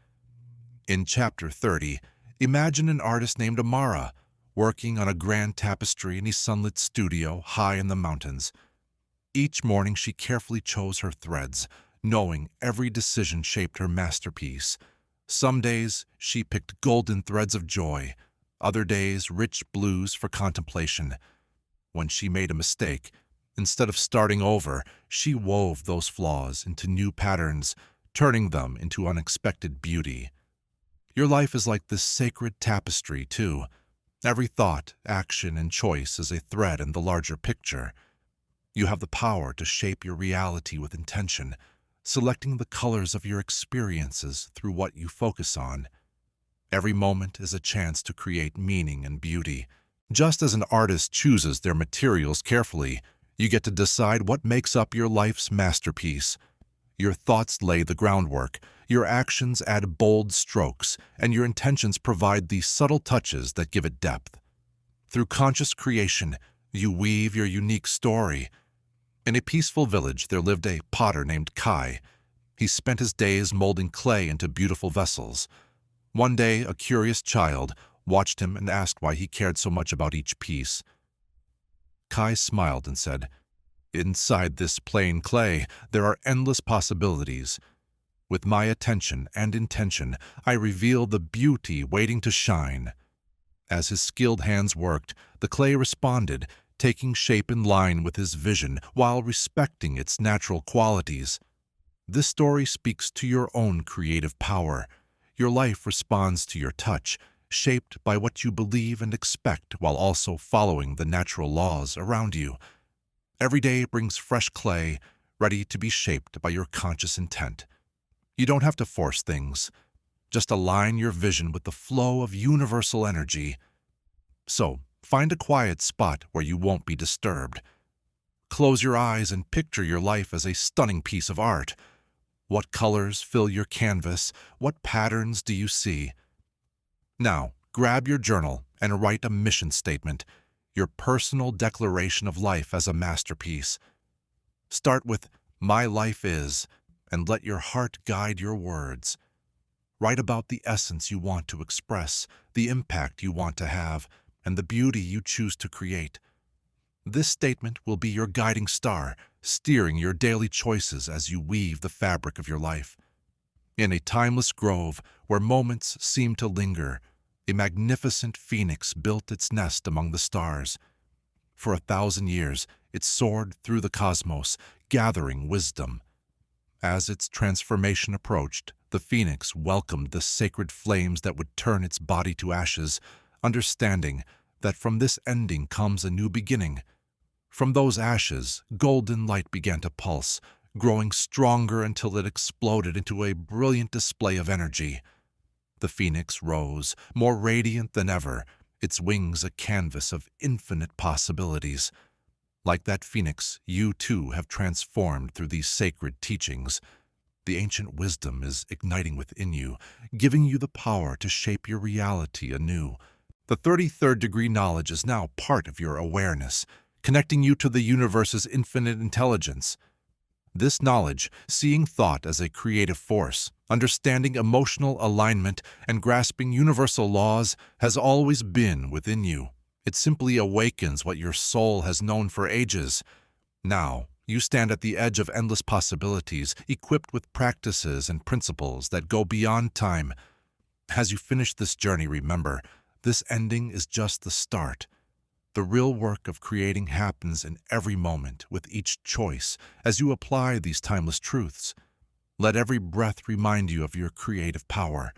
In Chapter 30, imagine an artist named Amara, working on a grand tapestry in a sunlit studio high in the mountains. Each morning she carefully chose her threads, knowing every decision shaped her masterpiece. Some days she picked golden threads of joy, other days rich blues for contemplation. When she made a mistake, instead of starting over, she wove those flaws into new patterns, turning them into unexpected beauty. Your life is like this sacred tapestry, too. Every thought, action, and choice is a thread in the larger picture. You have the power to shape your reality with intention, selecting the colors of your experiences through what you focus on. Every moment is a chance to create meaning and beauty. Just as an artist chooses their materials carefully, you get to decide what makes up your life's masterpiece. Your thoughts lay the groundwork, your actions add bold strokes, and your intentions provide the subtle touches that give it depth. Through conscious creation, you weave your unique story. In a peaceful village, there lived a potter named Kai. He spent his days molding clay into beautiful vessels. One day, a curious child watched him and asked why he cared so much about each piece. Kai smiled and said, "Inside this plain clay, there are endless possibilities. With my attention and intention, I reveal the beauty waiting to shine." As his skilled hands worked, the clay responded, taking shape in line with his vision while respecting its natural qualities. This story speaks to your own creative power. Your life responds to your touch, shaped by what you believe and expect while also following the natural laws around you. Every day brings fresh clay, ready to be shaped by your conscious intent. You don't have to force things. Just align your vision with the flow of universal energy. So, find a quiet spot where you won't be disturbed. Close your eyes and picture your life as a stunning piece of art. What colors fill your canvas? What patterns do you see? Now, grab your journal and write a mission statement, your personal declaration of life as a masterpiece. Start with, "My life is," and let your heart guide your words. Write about the essence you want to express, the impact you want to have, and the beauty you choose to create. This statement will be your guiding star, steering your daily choices as you weave the fabric of your life. In a timeless grove where moments seem to linger, a magnificent phoenix built its nest among the stars. For 1,000 years, it soared through the cosmos, gathering wisdom. As its transformation approached, the phoenix welcomed the sacred flames that would turn its body to ashes, understanding that from this ending comes a new beginning. From those ashes, golden light began to pulse, growing stronger until it exploded into a brilliant display of energy. The phoenix rose, more radiant than ever, its wings a canvas of infinite possibilities. Like that phoenix, you too have transformed through these sacred teachings. The ancient wisdom is igniting within you, giving you the power to shape your reality anew. The 33rd degree knowledge is now part of your awareness, connecting you to the universe's infinite intelligence. This knowledge, seeing thought as a creative force, understanding emotional alignment, and grasping universal laws, has always been within you. It simply awakens what your soul has known for ages. Now, you stand at the edge of endless possibilities, equipped with practices and principles that go beyond time. As you finish this journey, remember, this ending is just the start. The real work of creating happens in every moment with each choice as you apply these timeless truths. Let every breath remind you of your creative power.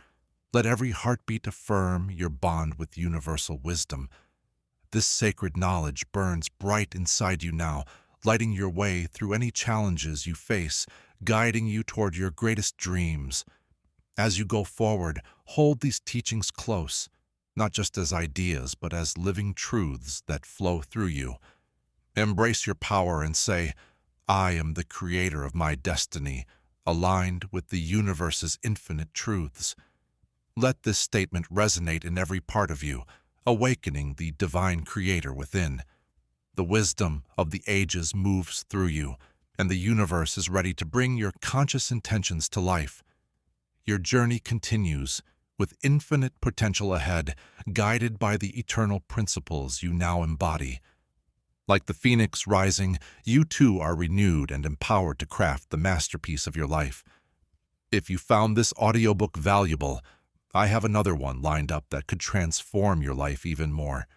Let every heartbeat affirm your bond with universal wisdom. This sacred knowledge burns bright inside you now, lighting your way through any challenges you face, guiding you toward your greatest dreams. As you go forward, hold these teachings close, not just as ideas, but as living truths that flow through you. Embrace your power and say, I am the creator of my destiny, aligned with the universe's infinite truths. Let this statement resonate in every part of you, awakening the divine creator within. The wisdom of the ages moves through you, and the universe is ready to bring your conscious intentions to life. Your journey continues, with infinite potential ahead, guided by the eternal principles you now embody. Like the phoenix rising, you too are renewed and empowered to craft the masterpiece of your life. If you found this audiobook valuable, I have another one lined up that could transform your life even more.